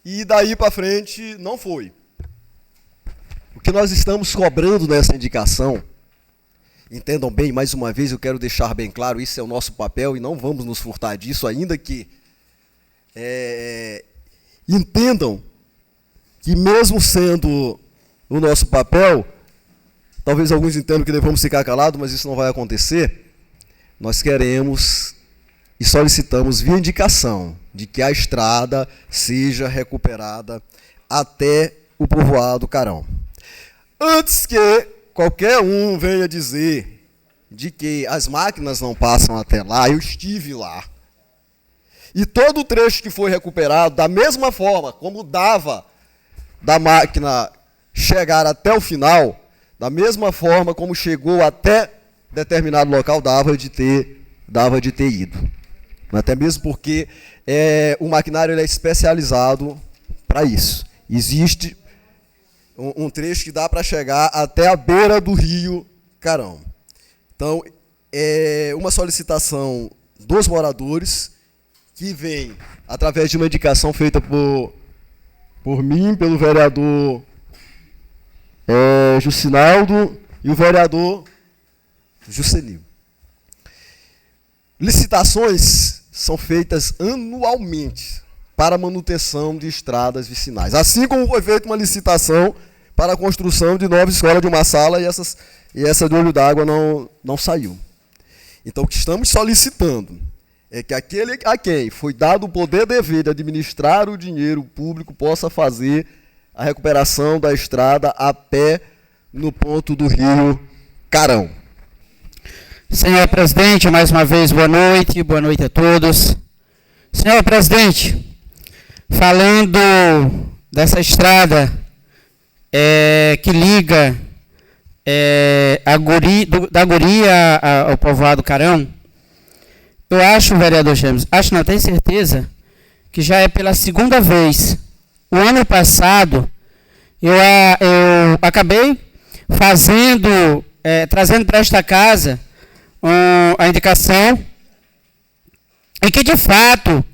e daí para frente não foi. O que nós estamos cobrando nessa indicação, entendam bem, mais uma vez eu quero deixar bem claro, isso é o nosso papel e não vamos nos furtar disso, ainda que entendam que mesmo sendo o nosso papel, talvez alguns entendam que devemos ficar calados, mas isso não vai acontecer. Nós queremos e solicitamos via indicação de que a estrada seja recuperada até o povoado Carão. Antes que qualquer um venha dizer de que as máquinas não passam até lá, eu estive lá. E todo o trecho que foi recuperado, da mesma forma como dava da máquina chegar até o final, da mesma forma como chegou até determinado local, dava de ter ido. Até mesmo porque o maquinário ele é especializado para isso. Existe um trecho que dá para chegar até a beira do rio Carão. Então, é uma solicitação dos moradores que vem através de uma indicação feita por mim, pelo vereador Jucinaldo e o vereador Jusenil. Licitações são feitas anualmente para a manutenção de estradas vicinais. Assim como foi feita uma licitação para a construção de nova escola de uma sala e essa de Olho d'Água não saiu. Então, o que estamos solicitando é que aquele a quem foi dado o poder dever de administrar o dinheiro público possa fazer a recuperação da estrada a pé no ponto do rio Carão. Senhor presidente, mais uma vez, boa noite a todos. Senhor presidente, falando dessa estrada que liga da Guria ao povoado Carão, eu acho, vereador James, não tenho certeza, que já é pela segunda vez. O ano passado, eu acabei trazendo para esta casa a indicação, e que, de fato,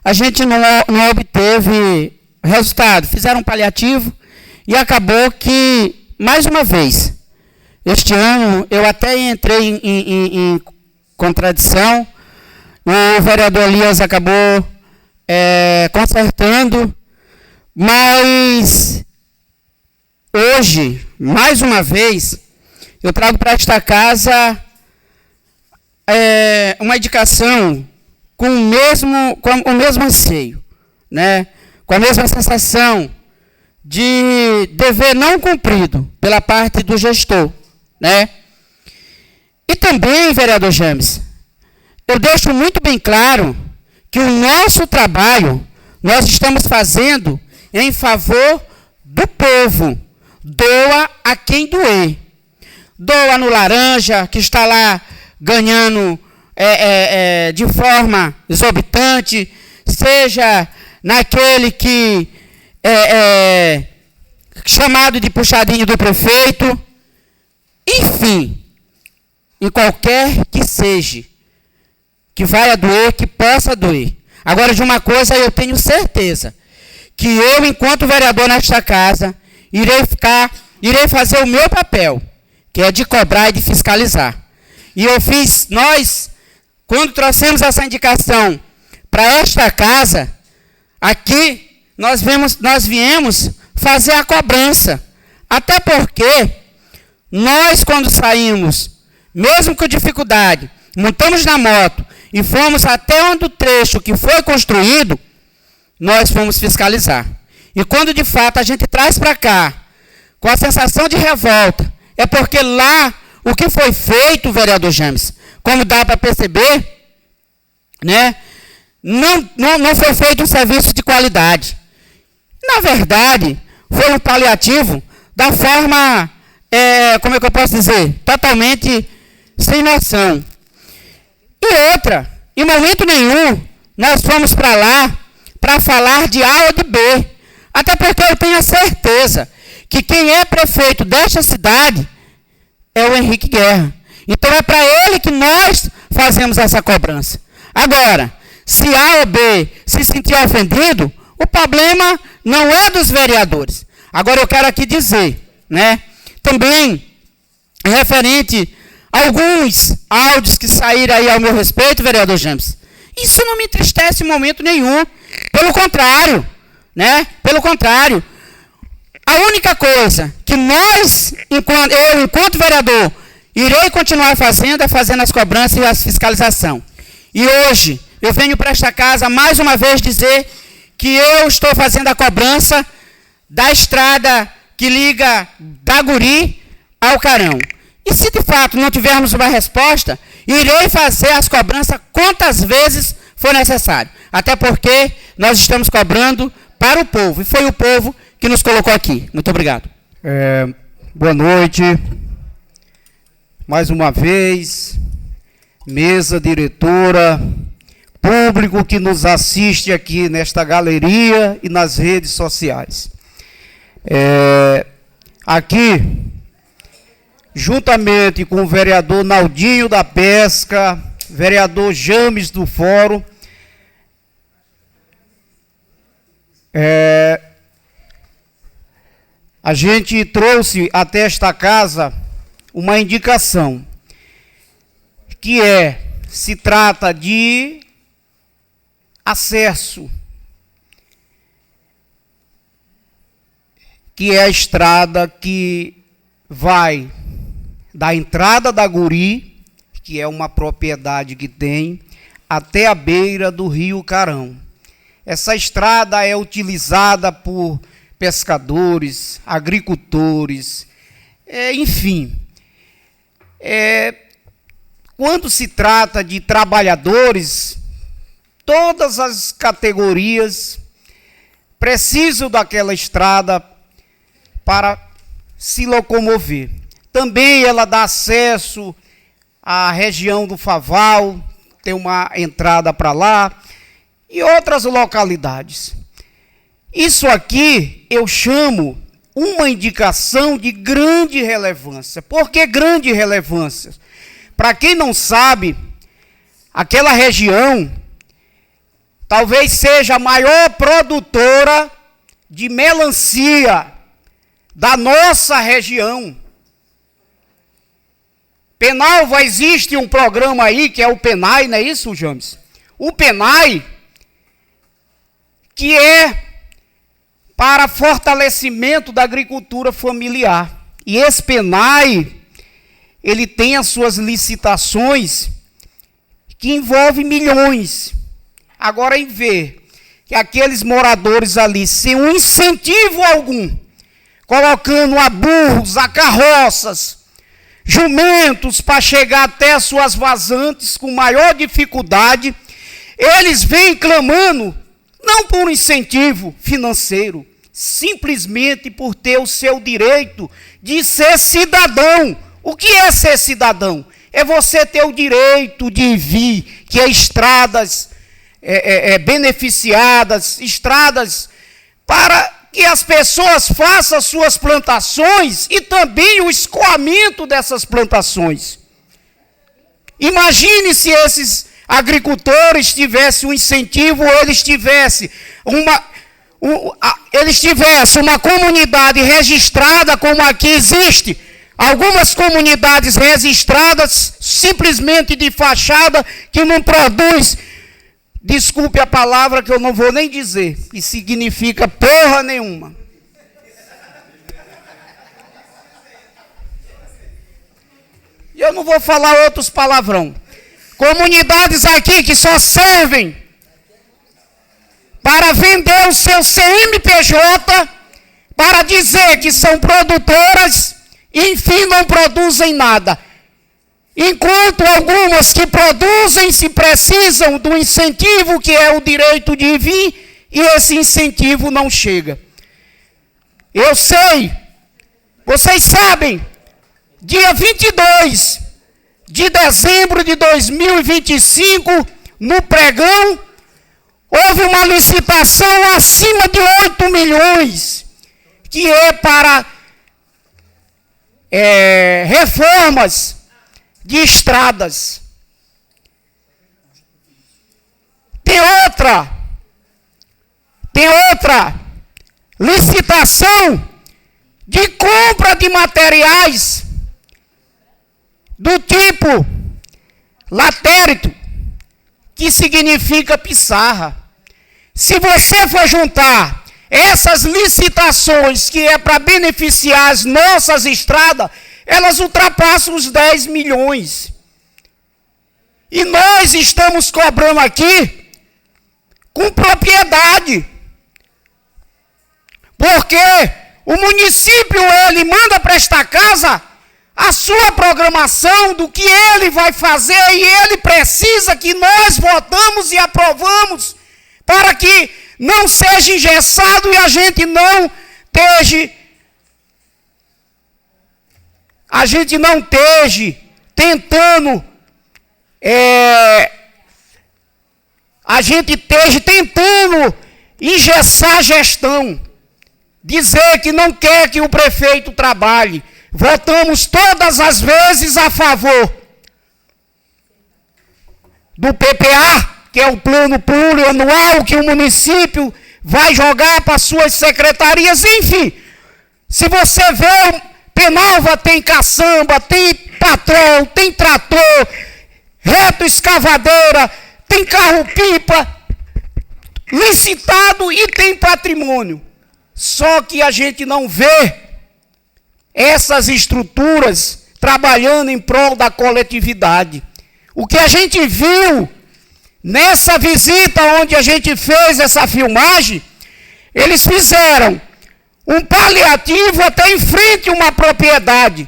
a gente não obteve resultado. Fizeram um paliativo e acabou que, mais uma vez, Este ano eu até entrei em contradição, o vereador Elias acabou consertando, mas hoje, mais uma vez, eu trago para esta casa uma indicação com o mesmo anseio, né? Com a mesma sensação de dever não cumprido pela parte do gestor, né? E também, vereador James, eu deixo muito bem claro que o nosso trabalho nós estamos fazendo em favor do povo. Doa a quem doer. Doa no laranja, que está lá ganhando de forma exorbitante, seja naquele que chamado de puxadinho do prefeito, enfim, em qualquer que seja, que vai a doer, que possa doer. Agora, de uma coisa eu tenho certeza, que eu, enquanto vereador nesta casa, irei fazer o meu papel, que é de cobrar e de fiscalizar. E nós, quando trouxemos essa indicação para esta casa, aqui, nós viemos fazer a cobrança. Até porque nós, quando saímos, mesmo com dificuldade, montamos na moto e fomos até onde o trecho que foi construído, nós fomos fiscalizar. E quando de fato a gente traz para cá, com a sensação de revolta, é porque lá o que foi feito, vereador James, como dá para perceber, né, não foi feito um serviço de qualidade. Na verdade, foi um paliativo da forma, como é que eu posso dizer, totalmente sem noção. E outra, em momento nenhum, nós fomos para lá para falar de A ou de B. Até porque eu tenho a certeza que quem é prefeito desta cidade é o Henrique Guerra. Então é para ele que nós fazemos essa cobrança. Agora, se A ou B se sentir ofendido, o problema não é dos vereadores. Agora eu quero aqui dizer, né, também referente a alguns áudios que saíram aí ao meu respeito, vereador James, isso não me entristece em momento nenhum. Pelo contrário, né? Pelo contrário. A única coisa que eu, enquanto vereador, irei continuar fazendo é fazendo as cobranças e as fiscalização. E hoje, eu venho para esta casa mais uma vez dizer que eu estou fazendo a cobrança da estrada que liga da Guri ao Carão. E se de fato não tivermos uma resposta, irei fazer as cobranças quantas vezes for necessário. Até porque nós estamos cobrando para o povo. E foi o povo que nos colocou aqui. Muito obrigado. Boa noite. Mais uma vez, mesa diretora, público que nos assiste aqui nesta galeria e nas redes sociais. Aqui, juntamente com o vereador Naldinho da Pesca, vereador James do Fórum, a gente trouxe até esta casa uma indicação, que se trata de acesso, que é a estrada que vai da entrada da Guri, que é uma propriedade que tem, até a beira do rio Carão. Essa estrada é utilizada por pescadores, agricultores, enfim. Quando se trata de trabalhadores, todas as categorias precisam daquela estrada para se locomover. Também ela dá acesso à região do Faval, tem uma entrada para lá, e outras localidades. Isso aqui eu chamo uma indicação de grande relevância. Por que grande relevância? Para quem não sabe, aquela região talvez seja a maior produtora de melancia da nossa região. Penalva, existe um programa aí que é o PENAI, não é isso, James? O PENAI, que é para fortalecimento da agricultura familiar. E esse PENAI, ele tem as suas licitações que envolvem milhões. Agora, em ver que aqueles moradores ali, sem um incentivo algum, colocando a burros, a carroças, jumentos para chegar até as suas vazantes com maior dificuldade, eles vêm clamando, não por um incentivo financeiro, simplesmente por ter o seu direito de ser cidadão. O que é ser cidadão? É você ter o direito de vir, que é estradas beneficiadas, estradas para que as pessoas façam suas plantações e também o escoamento dessas plantações. Imagine se esses agricultores tivessem um incentivo, ou eles tivessem uma comunidade registrada, como aqui existe, algumas comunidades registradas simplesmente de fachada, que não produz, desculpe a palavra que eu não vou nem dizer, que significa porra nenhuma. E eu não vou falar outros palavrão. Comunidades aqui que só servem para vender o seu CNPJ, para dizer que são produtoras, e enfim não produzem nada. Enquanto algumas que produzem se precisam do incentivo, que é o direito de vir, e esse incentivo não chega. Eu sei, vocês sabem, dia 22 de dezembro de 2025, no pregão, houve uma licitação acima de 8 milhões, que é para reformas de estradas. Tem outra licitação de compra de materiais do tipo latérito, que significa pissarra. Se você for juntar essas licitações que é para beneficiar as nossas estradas, elas ultrapassam os 10 milhões. E nós estamos cobrando aqui com propriedade. Porque o município, ele manda para esta casa a sua programação do que ele vai fazer, e ele precisa que nós votamos e aprovamos para que não seja engessado e a gente não esteja tentando engessar a gestão, dizer que não quer que o prefeito trabalhe. Votamos todas as vezes a favor do PPA, que é o plano plurianual que o município vai jogar para suas secretarias, enfim. Se você vê, Penalva tem caçamba, tem patrol, tem trator, reto escavadeira, tem carro-pipa, licitado e tem patrimônio. Só que a gente não vê essas estruturas trabalhando em prol da coletividade. O que a gente viu nessa visita onde a gente fez essa filmagem, eles fizeram um paliativo até em frente a uma propriedade.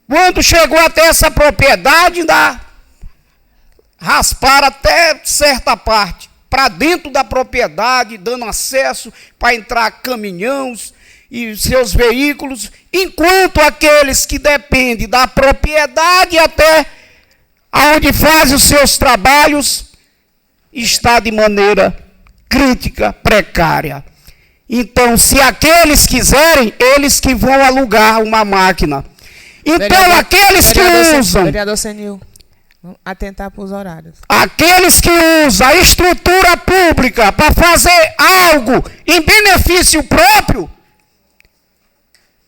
Quando chegou até essa propriedade, ainda rasparam até certa parte, para dentro da propriedade, dando acesso para entrar caminhões e seus veículos, enquanto aqueles que dependem da propriedade até aonde faz os seus trabalhos, está de maneira crítica, precária. Então, se aqueles quiserem, eles que vão alugar uma máquina. Então, aqueles que usam... Vereador Senil, atentar para os horários. Aqueles que usam a estrutura pública para fazer algo em benefício próprio,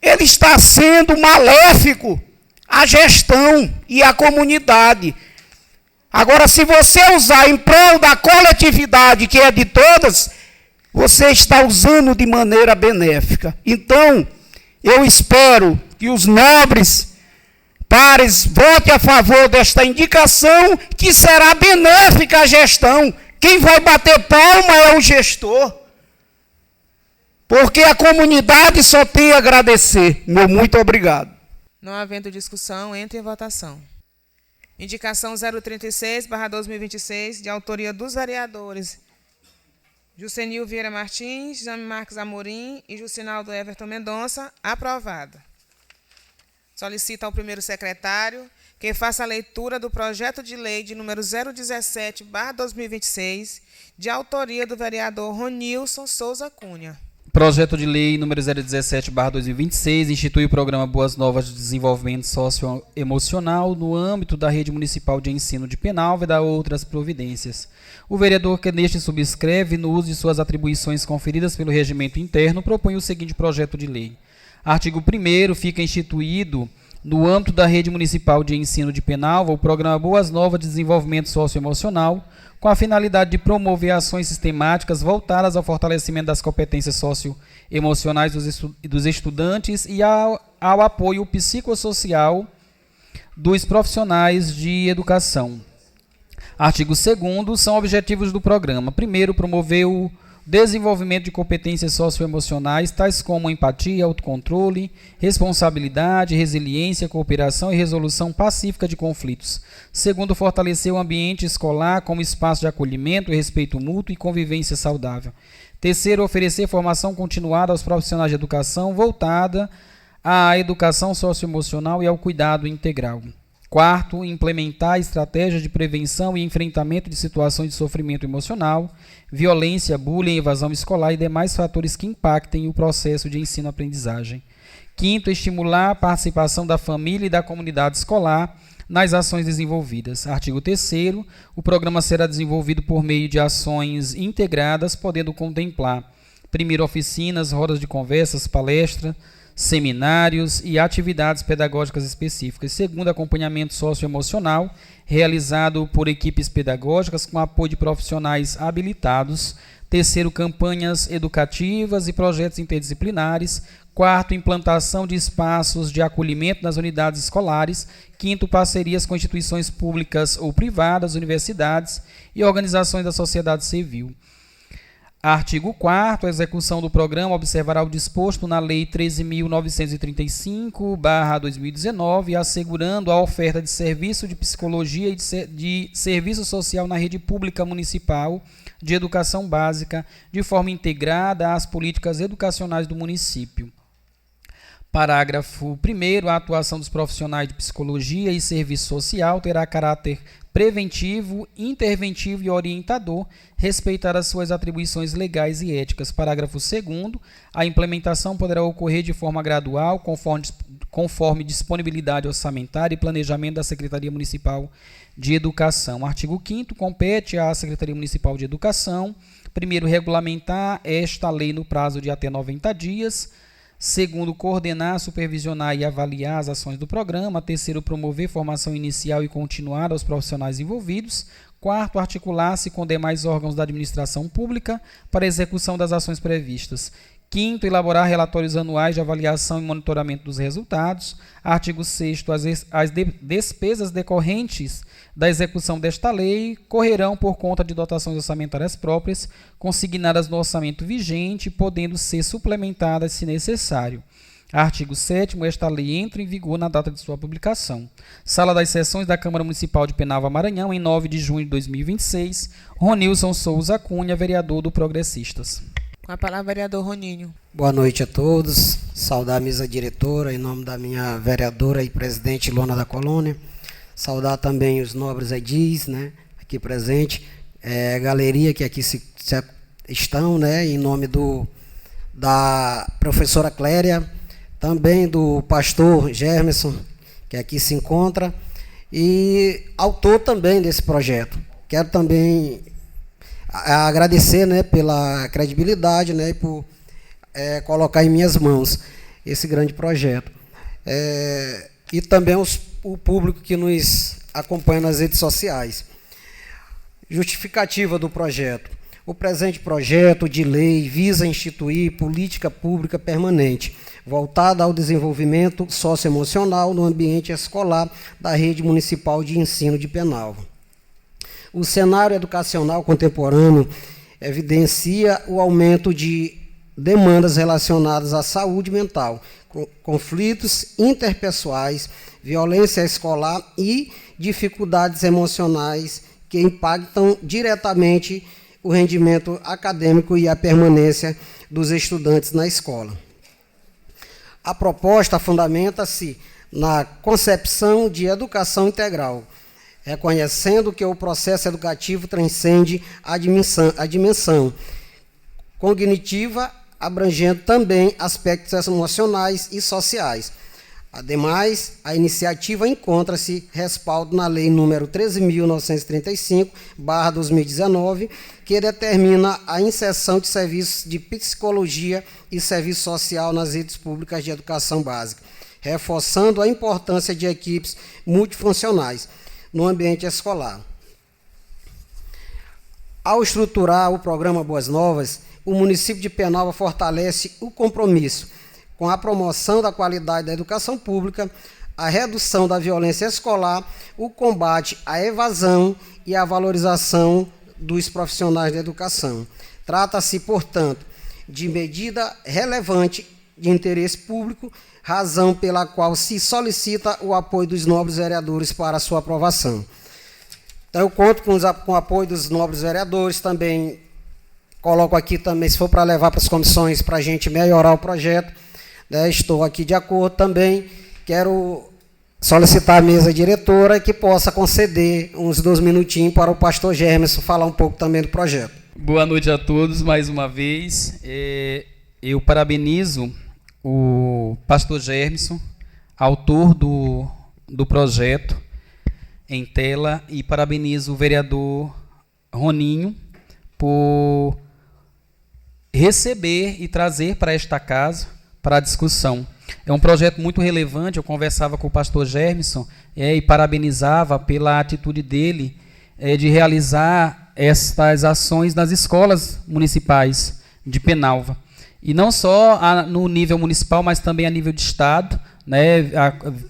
ele está sendo maléfico a gestão e a comunidade. Agora, se você usar em prol da coletividade, que é de todas, você está usando de maneira benéfica. Então, eu espero que os nobres pares votem a favor desta indicação, que será benéfica à gestão. Quem vai bater palma é o gestor. Porque a comunidade só tem a agradecer. Meu muito obrigado. Não havendo discussão, entre em votação. Indicação 036/2026, de autoria dos vereadores Jucenil Vieira Martins, Jame Marques Amorim e Jucinaldo Everton Mendonça, aprovada. Solicita ao primeiro secretário que faça a leitura do projeto de lei de número 017/2026, de autoria do vereador Ronilson Souza Cunha. Projeto de lei número 017/2026 institui o programa Boas Novas de Desenvolvimento Socioemocional no âmbito da Rede Municipal de Ensino de Penalva e da outras providências. O vereador que neste subscreve, no uso de suas atribuições conferidas pelo regimento interno, propõe o seguinte projeto de lei. Artigo 1º, fica instituído, no âmbito da Rede Municipal de Ensino de Penalva, o programa Boas Novas de Desenvolvimento Socioemocional, com a finalidade de promover ações sistemáticas voltadas ao fortalecimento das competências socioemocionais dos estudantes e ao apoio psicossocial dos profissionais de educação. Artigo 2º, são objetivos do programa. Primeiro, promover o desenvolvimento de competências socioemocionais, tais como empatia, autocontrole, responsabilidade, resiliência, cooperação e resolução pacífica de conflitos. Segundo, fortalecer o ambiente escolar como espaço de acolhimento, respeito mútuo e convivência saudável. Terceiro, oferecer formação continuada aos profissionais de educação voltada à educação socioemocional e ao cuidado integral. Quarto, implementar estratégias de prevenção e enfrentamento de situações de sofrimento emocional, violência, bullying, evasão escolar e demais fatores que impactem o processo de ensino-aprendizagem. Quinto, estimular a participação da família e da comunidade escolar nas ações desenvolvidas. Artigo 3º, o programa será desenvolvido por meio de ações integradas, podendo contemplar, primeiro, oficinas, rodas de conversas, palestras, seminários e atividades pedagógicas específicas. Segundo, acompanhamento socioemocional, realizado por equipes pedagógicas com apoio de profissionais habilitados. Terceiro, campanhas educativas e projetos interdisciplinares. Quarto, implantação de espaços de acolhimento nas unidades escolares. Quinto, parcerias com instituições públicas ou privadas, universidades e organizações da sociedade civil. Artigo 4º, a execução do programa observará o disposto na Lei 13.935/2019, assegurando a oferta de serviço de psicologia e de serviço social na rede pública municipal de educação básica, de forma integrada às políticas educacionais do município. Parágrafo 1º, a atuação dos profissionais de psicologia e serviço social terá caráter preventivo, interventivo e orientador, respeitar as suas atribuições legais e éticas. Parágrafo 2º, a implementação poderá ocorrer de forma gradual, conforme disponibilidade orçamentária e planejamento da Secretaria Municipal de Educação. Artigo 5º, compete à Secretaria Municipal de Educação, primeiro, regulamentar esta lei no prazo de até 90 dias, segundo, coordenar, supervisionar e avaliar as ações do programa. Terceiro, promover formação inicial e continuada aos profissionais envolvidos. Quarto, articular-se com demais órgãos da administração pública para a execução das ações previstas. Quinto, elaborar relatórios anuais de avaliação e monitoramento dos resultados. Artigo 6º, as despesas decorrentes da execução desta lei correrão por conta de dotações orçamentárias próprias, consignadas no orçamento vigente, podendo ser suplementadas se necessário. Artigo 7º, esta lei entra em vigor na data de sua publicação. Sala das Sessões da Câmara Municipal de Penalva, Maranhão, em 9 de junho de 2026. Ronilson Souza Cunha, vereador do Progressistas. Com a palavra, vereador Roninho. Boa noite a todos. Saudar a mesa diretora, em nome da minha vereadora e presidente Lona da Colônia. Saudar também os nobres edis, né, aqui presente, a galeria que aqui estão, né, em nome da professora Cléria, também do pastor Germerson, que aqui se encontra, e autor também desse projeto. Quero também agradecer, né, pela credibilidade, né, e por colocar em minhas mãos esse grande projeto. e também o público que nos acompanha nas redes sociais. Justificativa do projeto. O presente projeto de lei visa instituir política pública permanente, voltada ao desenvolvimento socioemocional no ambiente escolar da rede municipal de ensino de Penalva. O cenário educacional contemporâneo evidencia o aumento de demandas relacionadas à saúde mental, conflitos interpessoais, violência escolar e dificuldades emocionais que impactam diretamente o rendimento acadêmico e a permanência dos estudantes na escola. A proposta fundamenta-se na concepção de educação integral, reconhecendo que o processo educativo transcende a dimensão cognitiva, abrangendo também aspectos emocionais e sociais. Ademais, a iniciativa encontra-se respaldo na Lei nº 13.935/2019, que determina a inserção de serviços de psicologia e serviço social nas redes públicas de educação básica, reforçando a importância de equipes multifuncionais no ambiente escolar. Ao estruturar o programa Boas Novas, o município de Penalva fortalece o compromisso com a promoção da qualidade da educação pública, a redução da violência escolar, o combate à evasão e a valorização dos profissionais da educação. Trata-se, portanto, de medida relevante de interesse público, razão pela qual se solicita o apoio dos nobres vereadores para a sua aprovação. Então, eu conto com o apoio dos nobres vereadores, também coloco aqui também, se for para levar para as comissões, para a gente melhorar o projeto, né, estou aqui de acordo também, quero solicitar a mesa diretora que possa conceder uns 2 minutinhos para o pastor Germerson falar um pouco também do projeto. Boa noite a todos, mais uma vez. Eu parabenizo o pastor Germerson, autor do projeto em tela, e parabenizo o vereador Roninho por receber e trazer para esta casa para a discussão. É um projeto muito relevante. Eu conversava com o pastor Germerson e parabenizava pela atitude dele de realizar estas ações nas escolas municipais de Penalva. E não só no nível municipal, mas também a nível de estado, né?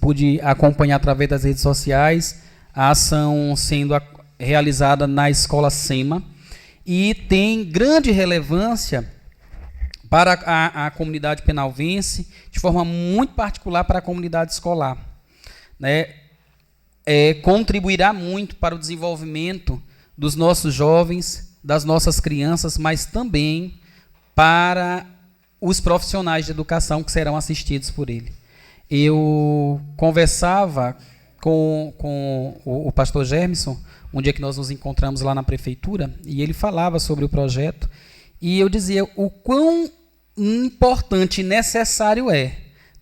Pude acompanhar através das redes sociais a ação sendo realizada na escola SEMA, e tem grande relevância para a comunidade penalvense, de forma muito particular para a comunidade escolar, né? Contribuirá muito para o desenvolvimento dos nossos jovens, das nossas crianças, mas também para os profissionais de educação que serão assistidos por ele. Eu conversava com o pastor Germerson, um dia que nós nos encontramos lá na prefeitura, e ele falava sobre o projeto, e eu dizia o quão importante e necessário é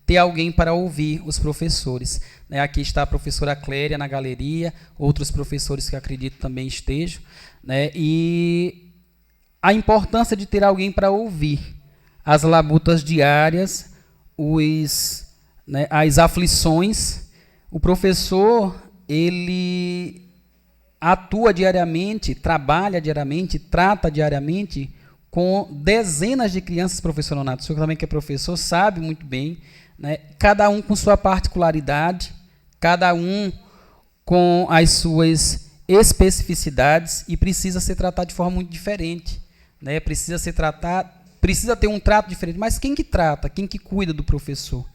ter alguém para ouvir os professores. Né? Aqui está a professora Cléria na galeria, outros professores que acredito também estejam, né? E a importância de ter alguém para ouvir as labutas diárias, as aflições. O professor, ele atua diariamente, trabalha diariamente, trata diariamente com dezenas de crianças, professor Nonato. O senhor também que é professor sabe muito bem, né? Cada um com sua particularidade, cada um com as suas especificidades, e precisa ser tratado de forma muito diferente, né? Precisa ter um trato diferente. Mas quem que trata, quem que cuida do professor?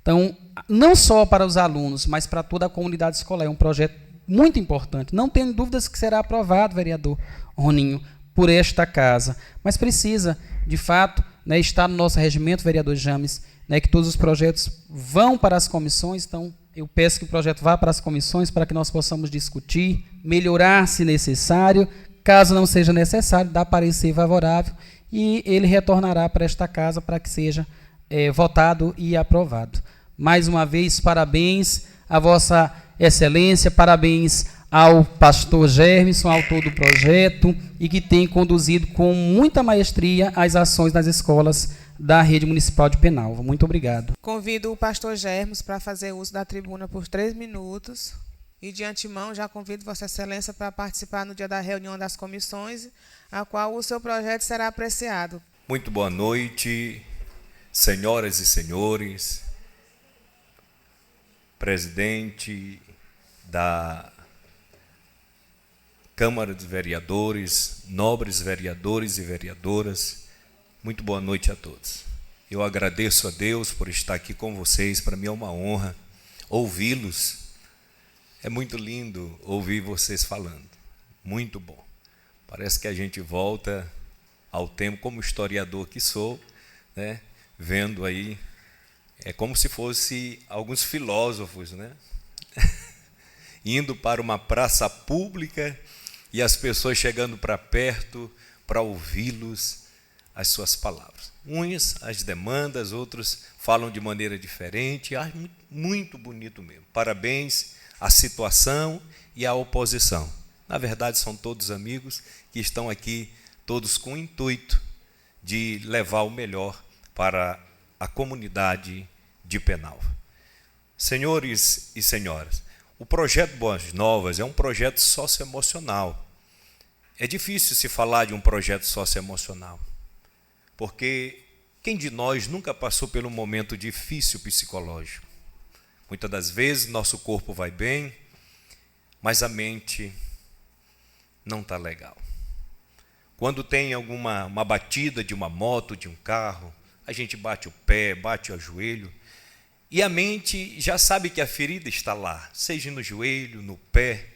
Então, não só para os alunos, mas para toda a comunidade escolar. É um projeto muito importante. Não tenho dúvidas que será aprovado, vereador Roninho, por esta casa. Mas precisa, de fato, né, estar no nosso regimento, vereador James, né, que todos os projetos vão para as comissões. Então, eu peço que o projeto vá para as comissões para que nós possamos discutir, melhorar se necessário. Caso não seja necessário, dar parecer favorável, e ele retornará para esta casa para que seja votado e aprovado. Mais uma vez, parabéns à Vossa Excelência, parabéns ao pastor Germerson, autor do projeto, e que tem conduzido com muita maestria as ações nas escolas da Rede Municipal de Penalva. Muito obrigado. Convido o pastor Germos para fazer uso da tribuna por 3 minutos. E, de antemão, já convido Vossa Excelência para participar no dia da reunião das comissões, a qual o seu projeto será apreciado. Muito boa noite, senhoras e senhores, presidente da Câmara dos Vereadores, nobres vereadores e vereadoras, muito boa noite a todos. Eu agradeço a Deus por estar aqui com vocês, para mim é uma honra ouvi-los. É muito lindo ouvir vocês falando, muito bom. Parece que a gente volta ao tempo, como historiador que sou, né? Vendo aí, é como se fosse alguns filósofos, né? Indo para uma praça pública e as pessoas chegando para perto para ouvi-los, as suas palavras. Uns as demandas, outros falam de maneira diferente. Muito bonito mesmo. Parabéns à situação e à oposição. Na verdade, são todos amigos que estão aqui, todos com o intuito de levar o melhor para a comunidade de Penalva. Senhores e senhoras, o projeto Boas Novas é um projeto socioemocional. É difícil se falar de um projeto socioemocional, porque quem de nós nunca passou por um momento difícil psicológico? Muitas das vezes nosso corpo vai bem, mas a mente não está legal. Quando tem uma batida de uma moto, de um carro, a gente bate o pé, bate o joelho, e a mente já sabe que a ferida está lá, seja no joelho, no pé,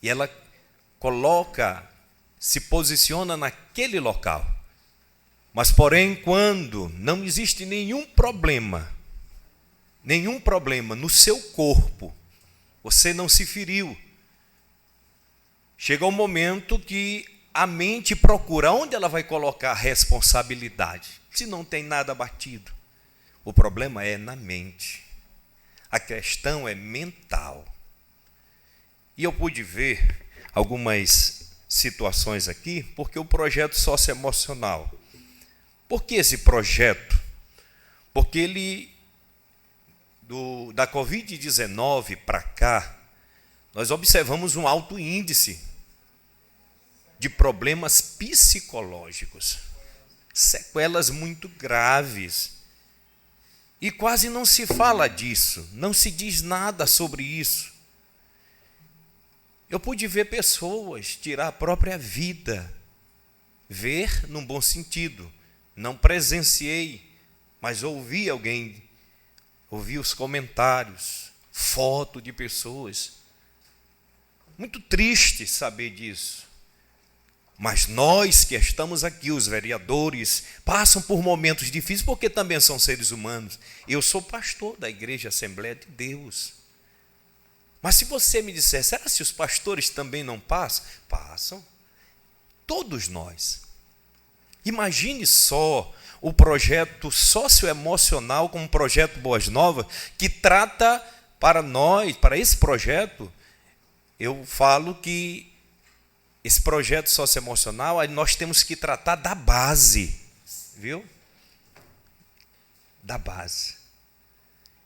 e ela se posiciona naquele local. Mas, porém, quando não existe nenhum problema no seu corpo, você não se feriu, chega um momento que a mente procura onde ela vai colocar a responsabilidade, se não tem nada batido. O problema é na mente. A questão é mental. E eu pude ver algumas situações aqui, porque o projeto socioemocional. Por que esse projeto? Porque ele, da Covid-19 para cá, nós observamos um alto índice de problemas psicológicos, sequelas muito graves. E quase não se fala disso, não se diz nada sobre isso. Eu pude ver pessoas tirar a própria vida, ver num bom sentido. Não presenciei, mas ouvi os comentários, foto de pessoas. Muito triste saber disso. Mas nós que estamos aqui, os vereadores, passam por momentos difíceis, porque também são seres humanos. Eu sou pastor da Igreja Assembleia de Deus. Mas se você me disser, será que os pastores também não passam? Passam. Todos nós. Imagine só o projeto socioemocional como um projeto Boas Novas, que trata para nós, para esse projeto, eu falo que esse projeto socioemocional, nós temos que tratar da base, viu? Da base.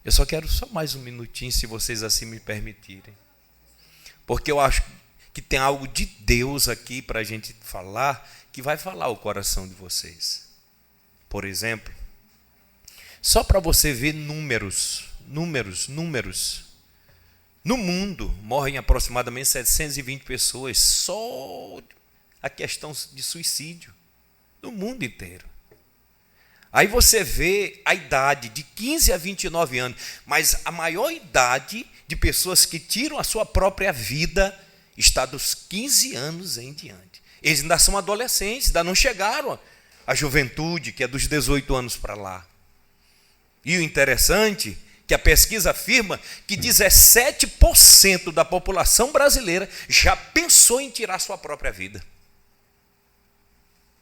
Eu só quero mais um minutinho, se vocês assim me permitirem. Porque eu acho que tem algo de Deus aqui para a gente falar, que vai falar o coração de vocês. Por exemplo, só para você ver números. No mundo, morrem aproximadamente 720 pessoas, só a questão de suicídio, no mundo inteiro. Aí você vê a idade de 15 a 29 anos, mas a maior idade de pessoas que tiram a sua própria vida está dos 15 anos em diante. Eles ainda são adolescentes, ainda não chegaram à juventude, que é dos 18 anos para lá. E o interessante é que a pesquisa afirma que 17% da população brasileira já pensou em tirar sua própria vida.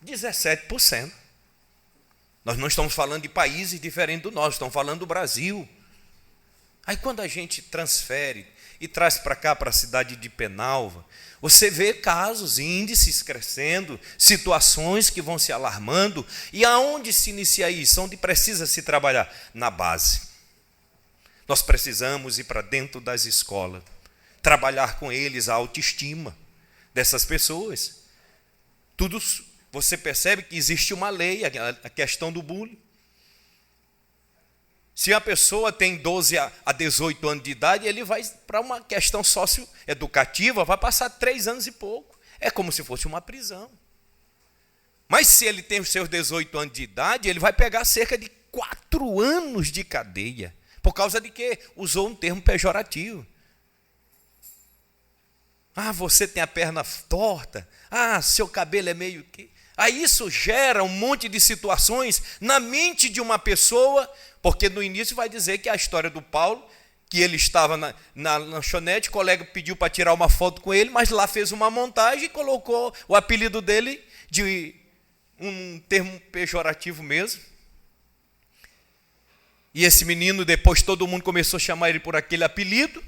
17%. Nós não estamos falando de países diferentes do nosso, estamos falando do Brasil. Aí quando a gente transfere e traz para cá, para a cidade de Penalva, você vê casos, índices crescendo, situações que vão se alarmando. E aonde se inicia isso? Onde precisa se trabalhar? Na base. Nós precisamos ir para dentro das escolas, trabalhar com eles a autoestima dessas pessoas. Tudo, você percebe que existe uma lei, a questão do bullying. Se a pessoa tem 12 a 18 anos de idade, ele vai para uma questão socioeducativa, vai passar 3 anos e pouco. É como se fosse uma prisão. Mas se ele tem os seus 18 anos de idade, ele vai pegar cerca de 4 anos de cadeia. Por causa de quê? Usou um termo pejorativo. Ah, você tem a perna torta. Ah, seu cabelo é meio que... Aí isso gera um monte de situações na mente de uma pessoa, porque no início vai dizer que a história do Paulo, que ele estava na lanchonete, o colega pediu para tirar uma foto com ele, mas lá fez uma montagem e colocou o apelido dele de um termo pejorativo mesmo. E esse menino, depois todo mundo começou a chamar ele por aquele apelido.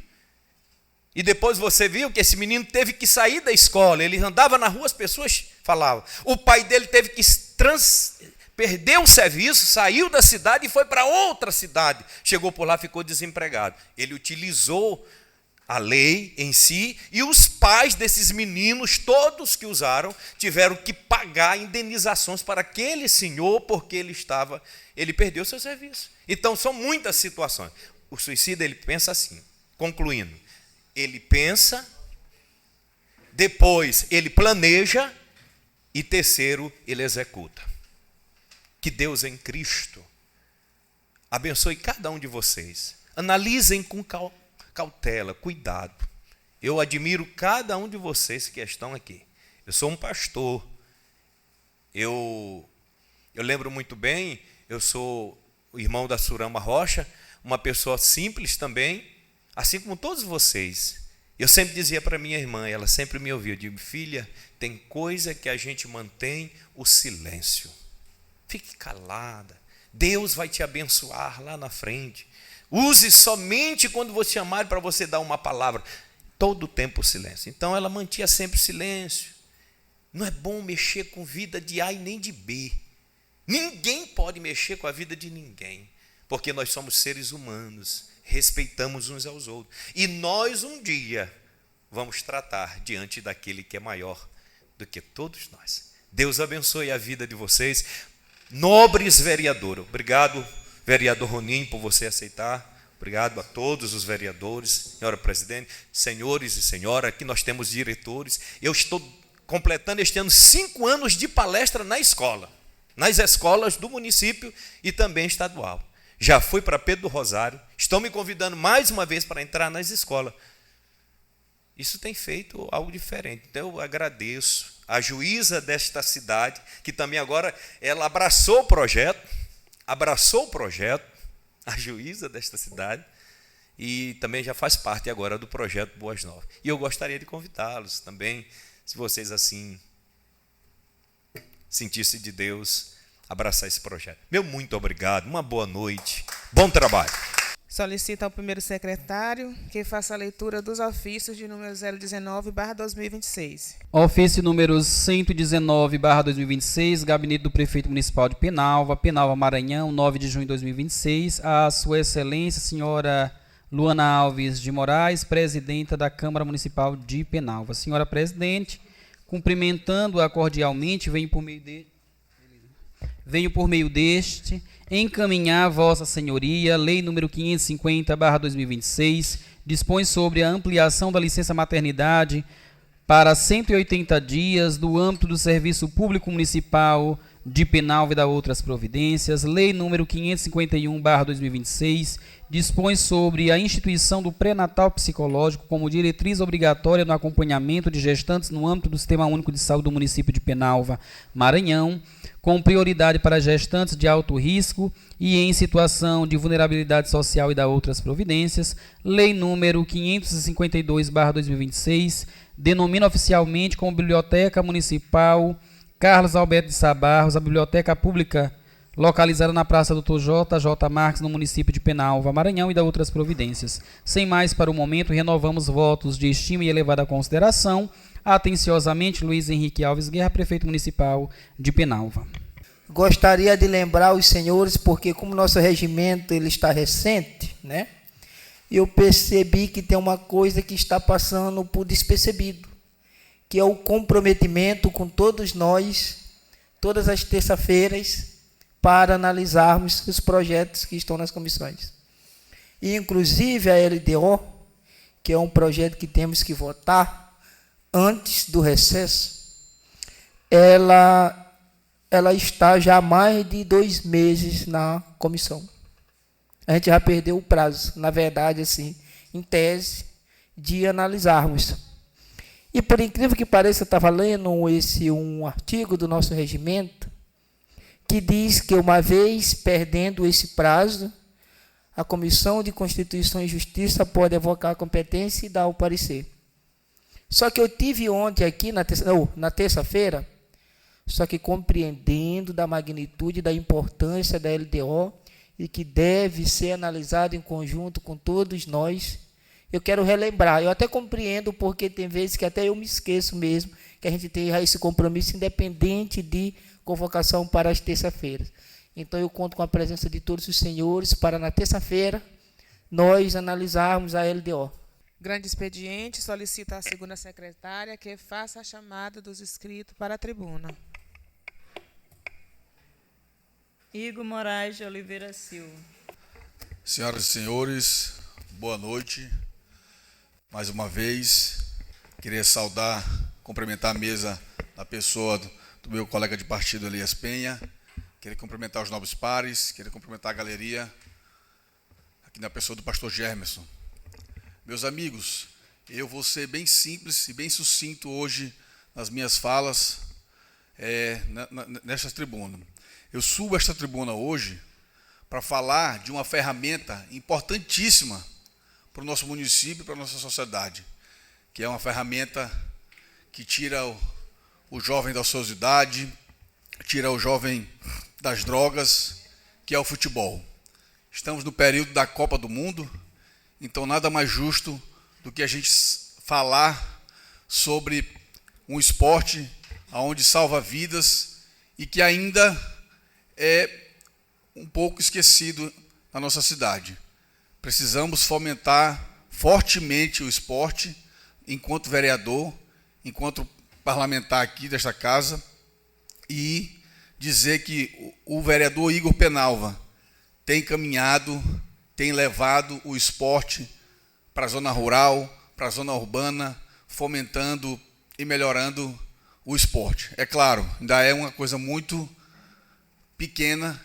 E depois você viu que esse menino teve que sair da escola. Ele andava na rua, as pessoas falavam. O pai dele teve que perder o serviço, saiu da cidade e foi para outra cidade. Chegou por lá, ficou desempregado. Ele utilizou a lei em si, e os pais desses meninos, todos que usaram, tiveram que pagar indenizações para aquele senhor, porque ele perdeu seu serviço. Então, são muitas situações. O suicida, ele pensa assim, concluindo, ele pensa, depois ele planeja, e terceiro, ele executa. Que Deus em Cristo abençoe cada um de vocês. Analisem com cautela, cuidado. Eu admiro cada um de vocês que estão aqui. Eu sou um pastor. Eu lembro muito bem, eu sou o irmão da Surama Rocha, uma pessoa simples também, assim como todos vocês. Eu sempre dizia para minha irmã, ela sempre me ouvia, eu digo, filha, tem coisa que a gente mantém o silêncio. Fique calada. Deus vai te abençoar lá na frente. Use somente quando você chamar para você dar uma palavra. Todo o tempo o silêncio. Então ela mantinha sempre silêncio. Não é bom mexer com vida de A e nem de B. Ninguém pode mexer com a vida de ninguém. Porque nós somos seres humanos. Respeitamos uns aos outros. E nós um dia vamos tratar diante daquele que é maior do que todos nós. Deus abençoe a vida de vocês. Nobres vereadores. Obrigado, vereador Roninho, por você aceitar. Obrigado a todos os vereadores, senhora presidente, senhores e senhora. Aqui nós temos diretores. Eu estou completando este ano 5 anos de palestra na escola, nas escolas do município e também estadual. Já fui para Pedro do Rosário, estão me convidando mais uma vez para entrar nas escolas. Isso tem feito algo diferente. Então eu agradeço a juíza desta cidade, que também agora ela abraçou o projeto, a juíza desta cidade, e também já faz parte agora do projeto Boas Novas. E eu gostaria de convidá-los também, se vocês assim sentissem de Deus, abraçar esse projeto. Meu muito obrigado, uma boa noite, bom trabalho. Solicita ao primeiro secretário que faça a leitura dos ofícios de número 019/2026. Ofício número 119/2026, Gabinete do Prefeito Municipal de Penalva, Penalva, Maranhão, 9 de junho de 2026, a Sua Excelência, senhora Luana Alves de Moraes, presidenta da Câmara Municipal de Penalva. Senhora presidente, cumprimentando-a cordialmente, venho por meio deste encaminhar a Vossa Senhoria, Lei número 550/2026, dispõe sobre a ampliação da licença maternidade para 180 dias do âmbito do Serviço Público Municipal de Penalva e da outras providências. Lei número 551/2026, dispõe sobre a instituição do pré-natal psicológico como diretriz obrigatória no acompanhamento de gestantes no âmbito do Sistema Único de Saúde do município de Penalva, Maranhão, com prioridade para gestantes de alto risco e em situação de vulnerabilidade social e da outras providências. Lei número 552/2026, denomina oficialmente como Biblioteca Municipal Carlos Alberto de Sá Barros a Biblioteca Pública localizada na Praça Dr. J. Marques, no município de Penalva, Maranhão, e da outras providências. Sem mais para o momento, renovamos votos de estima e elevada consideração. Atenciosamente, Luiz Henrique Alves Guerra, prefeito municipal de Penalva. Gostaria de lembrar os senhores, porque como nosso regimento ele está recente, né? Eu percebi que tem uma coisa que está passando por despercebido, que é o comprometimento com todos nós, todas as terças-feiras, para analisarmos os projetos que estão nas comissões. E, inclusive, a LDO, que é um projeto que temos que votar antes do recesso, ela está já há mais de 2 meses na comissão. A gente já perdeu o prazo, na verdade, assim, em tese, de analisarmos. E, por incrível que pareça, eu estava lendo um artigo do nosso regimento, que diz que, uma vez perdendo esse prazo, a Comissão de Constituição e Justiça pode evocar a competência e dar o parecer. Só que eu tive ontem aqui, na terça-feira, só que compreendendo da magnitude, da importância da LDO, e que deve ser analisado em conjunto com todos nós, eu quero relembrar. Eu até compreendo, porque tem vezes que até eu me esqueço mesmo, que a gente tem esse compromisso independente de convocação para as terça-feiras. Então, eu conto com a presença de todos os senhores para, na terça-feira, nós analisarmos a LDO. Grande expediente, solicita a segunda secretária que faça a chamada dos inscritos para a tribuna. Igor Moraes de Oliveira Silva. Senhoras e senhores, boa noite. Mais uma vez, queria saudar, cumprimentar a mesa na pessoa do meu colega de partido, Elias Penha. Queria cumprimentar os nobres pares, queria cumprimentar a galeria, aqui na pessoa do pastor Germerson. Meus amigos, eu vou ser bem simples e bem sucinto hoje nas minhas falas nesta tribuna. Eu subo esta tribuna hoje para falar de uma ferramenta importantíssima para o nosso município e para a nossa sociedade, que é uma ferramenta que tira o jovem da ociosidade, tira o jovem das drogas, que é o futebol. Estamos no período da Copa do Mundo, então nada mais justo do que a gente falar sobre um esporte onde salva vidas e que ainda é um pouco esquecido na nossa cidade. Precisamos fomentar fortemente o esporte, enquanto vereador, enquanto parlamentar aqui desta casa, e dizer que o vereador Igor Penalva tem caminhado, tem levado o esporte para a zona rural, para a zona urbana, fomentando e melhorando o esporte. É claro, ainda é uma coisa muito pequena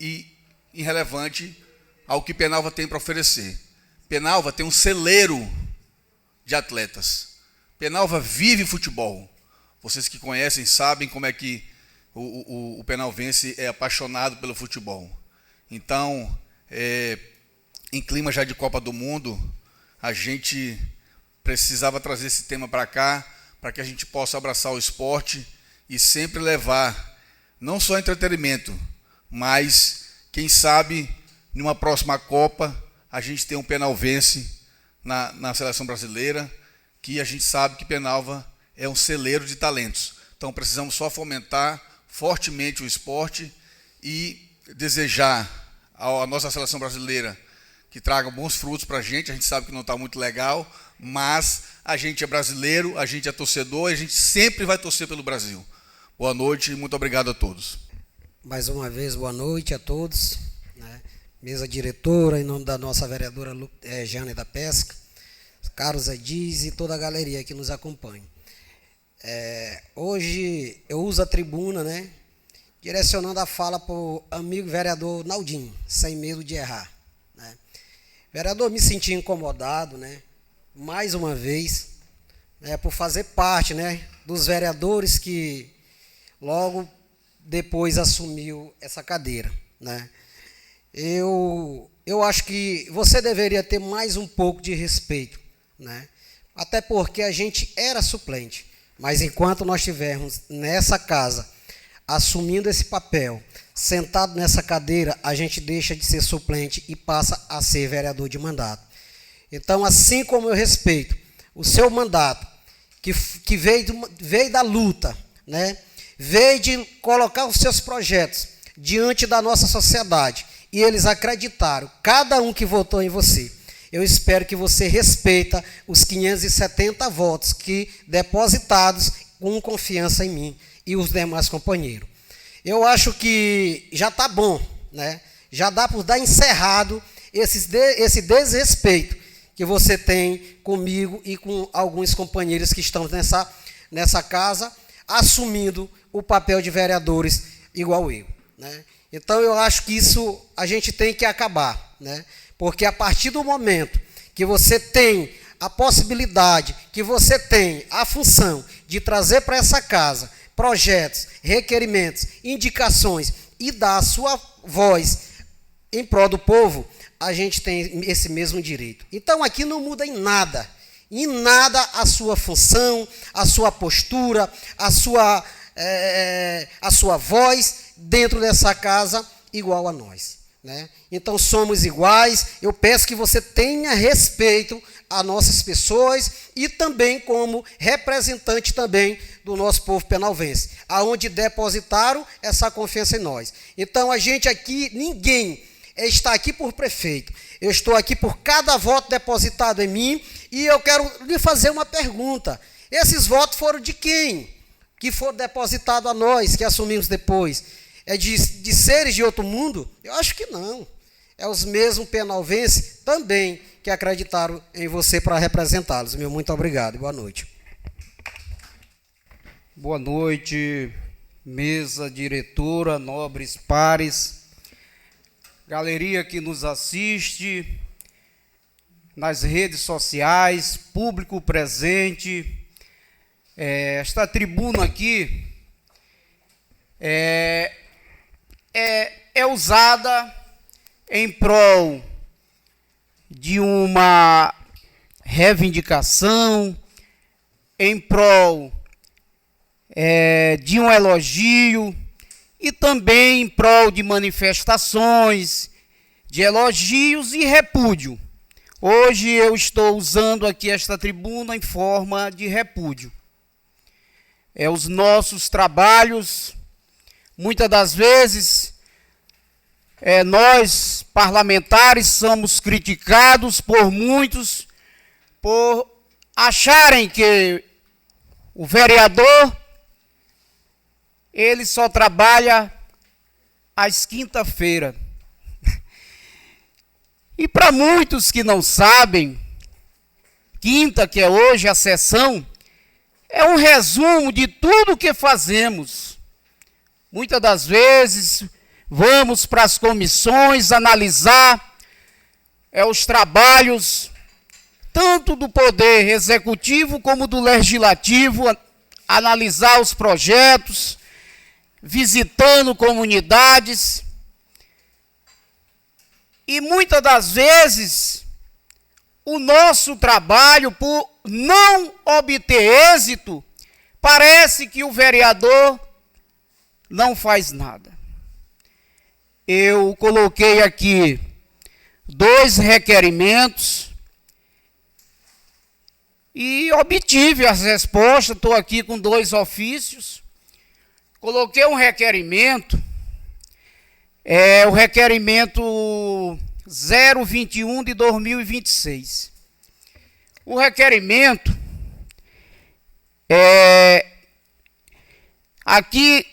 e irrelevante ao que Penalva tem para oferecer. Penalva tem um celeiro de atletas. Penalva vive futebol. Vocês que conhecem sabem como é que o penalvense é apaixonado pelo futebol. Então, em clima já de Copa do Mundo, a gente precisava trazer esse tema para cá, para que a gente possa abraçar o esporte e sempre levar não só entretenimento, mas, quem sabe, numa próxima Copa, a gente tem um penalvense na seleção brasileira, que a gente sabe que Penalva é um celeiro de talentos. Então, precisamos só fomentar fortemente o esporte e desejar à nossa seleção brasileira que traga bons frutos para a gente sabe que não está muito legal, mas a gente é brasileiro, a gente é torcedor e a gente sempre vai torcer pelo Brasil. Boa noite e muito obrigado a todos. Mais uma vez, boa noite a todos. Mesa diretora, em nome da nossa vereadora Jane da Pesca, Carlos Edis e toda a galeria que nos acompanha. Hoje eu uso a tribuna, direcionando a fala para o amigo vereador Naldinho, sem medo de errar. Vereador, me senti incomodado, mais uma vez, por fazer parte dos vereadores que logo depois assumiu essa cadeira. Eu acho que você deveria ter mais um pouco de respeito, até porque a gente era suplente, mas enquanto nós tivermos nessa casa assumindo esse papel, sentado nessa cadeira, a gente deixa de ser suplente e passa a ser vereador de mandato. Então, assim como eu respeito o seu mandato, que veio da luta, né? Veio de colocar os seus projetos diante da nossa sociedade, e eles acreditaram, cada um que votou em você. Eu espero que você respeita os 570 votos que depositados com confiança em mim e os demais companheiros. Eu acho que já está bom, né? Já dá por dar encerrado esse desrespeito que você tem comigo e com alguns companheiros que estão nessa casa, assumindo o papel de vereadores igual eu, né? Então, eu acho que isso a gente tem que acabar, né? Porque a partir do momento que você tem a possibilidade, que você tem a função de trazer para essa casa projetos, requerimentos, indicações e dar a sua voz em prol do povo, a gente tem esse mesmo direito. Então, aqui não muda em nada a sua função, a sua postura, a sua voz dentro dessa casa igual a nós, né? Então, somos iguais. Eu peço que você tenha respeito a nossas pessoas e também como representante também do nosso povo penalvense, aonde depositaram essa confiança em nós. Então, a gente aqui, ninguém está aqui por prefeito. Eu estou aqui por cada voto depositado em mim e eu quero lhe fazer uma pergunta. Esses votos foram de quem? Que foram depositados a nós, que assumimos depois? É de seres de outro mundo? Eu acho que não. É os mesmos penalvenses também que acreditaram em você para representá-los. Meu muito obrigado e boa noite. Boa noite, mesa, diretora, nobres pares, galeria que nos assiste, nas redes sociais, público presente. Esta tribuna aqui é usada em prol de uma reivindicação, em prol de um elogio e também em prol de manifestações, de elogios e repúdio. Hoje eu estou usando aqui esta tribuna em forma de repúdio. Os nossos trabalhos, muitas das vezes, nós parlamentares somos criticados por muitos por acharem que o vereador ele só trabalha às quinta-feira. E para muitos que não sabem, quinta, que é hoje a sessão, é um resumo de tudo o que fazemos. Muitas das vezes vamos para as comissões analisar os trabalhos tanto do Poder Executivo como do Legislativo, analisar os projetos, visitando comunidades. E muitas das vezes o nosso trabalho, por não obter êxito, parece que o vereador não faz nada. Eu coloquei aqui 2 requerimentos e obtive as respostas. Estou aqui com 2 ofícios. Coloquei um requerimento, o requerimento 021 de 2026. O requerimento aqui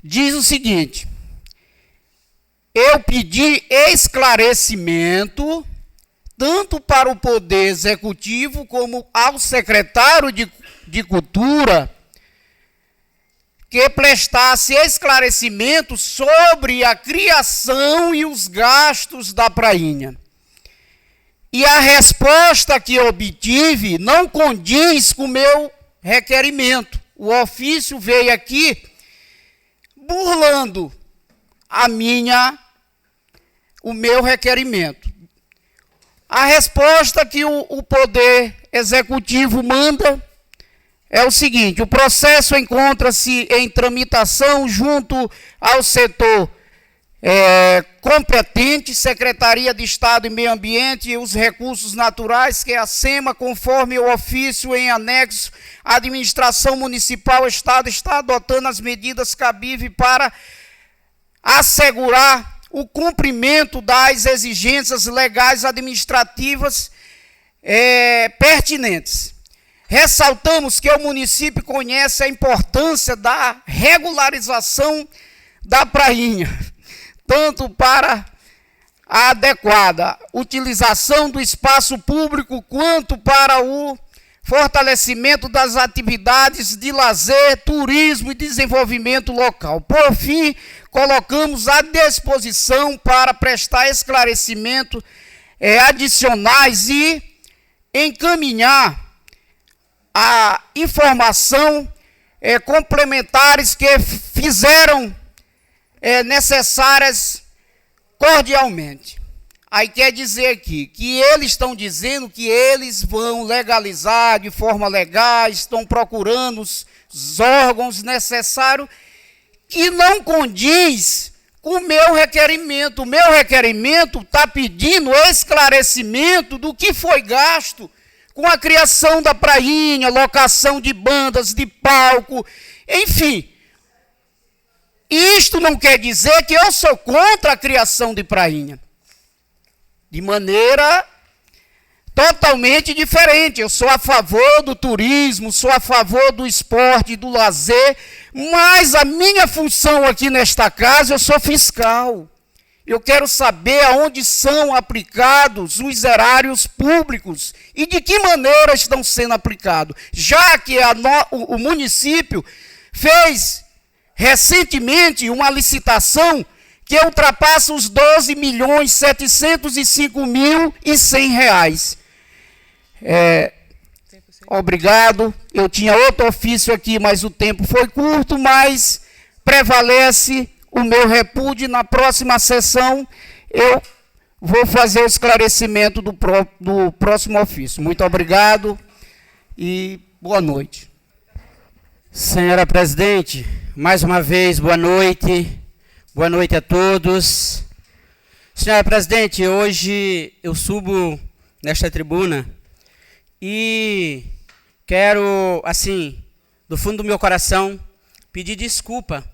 diz o seguinte: eu pedi esclarecimento tanto para o Poder Executivo como ao secretário de Cultura que prestasse esclarecimento sobre a criação e os gastos da prainha. E a resposta que obtive não condiz com o meu requerimento. O ofício veio aqui burlando o meu requerimento. A resposta que o Poder Executivo manda é o seguinte: o processo encontra-se em tramitação junto ao setor competente, Secretaria de Estado e Meio Ambiente e os Recursos Naturais, que é a SEMA, conforme o ofício em anexo. A administração municipal está adotando as medidas cabíveis para assegurar o cumprimento das exigências legais administrativas pertinentes. Ressaltamos que o município conhece a importância da regularização da prainha, tanto para a adequada utilização do espaço público, quanto para o fortalecimento das atividades de lazer, turismo e desenvolvimento local. Por fim, colocamos à disposição para prestar esclarecimento adicionais e encaminhar a informação complementares que fizeram necessárias cordialmente. Aí quer dizer aqui que eles estão dizendo que eles vão legalizar de forma legal, estão procurando os órgãos necessários, que não condiz com o meu requerimento. O meu requerimento está pedindo esclarecimento do que foi gasto com a criação da prainha, locação de bandas, de palco, enfim. Isto não quer dizer que eu sou contra a criação de prainha. De maneira totalmente diferente. Eu sou a favor do turismo, sou a favor do esporte, do lazer, mas a minha função aqui nesta casa, eu sou fiscal. Eu quero saber aonde são aplicados os erários públicos e de que maneira estão sendo aplicados. Já que o município fez recentemente uma licitação que ultrapassa os R$12.705.100. Obrigado. Eu tinha outro ofício aqui, mas o tempo foi curto, mas prevalece o meu repúdio. Na próxima sessão, eu vou fazer o esclarecimento do próximo ofício. Muito obrigado e boa noite. Senhora presidente, mais uma vez, boa noite. Boa noite a todos. Senhora presidente, hoje eu subo nesta tribuna e quero, assim, do fundo do meu coração, pedir desculpa,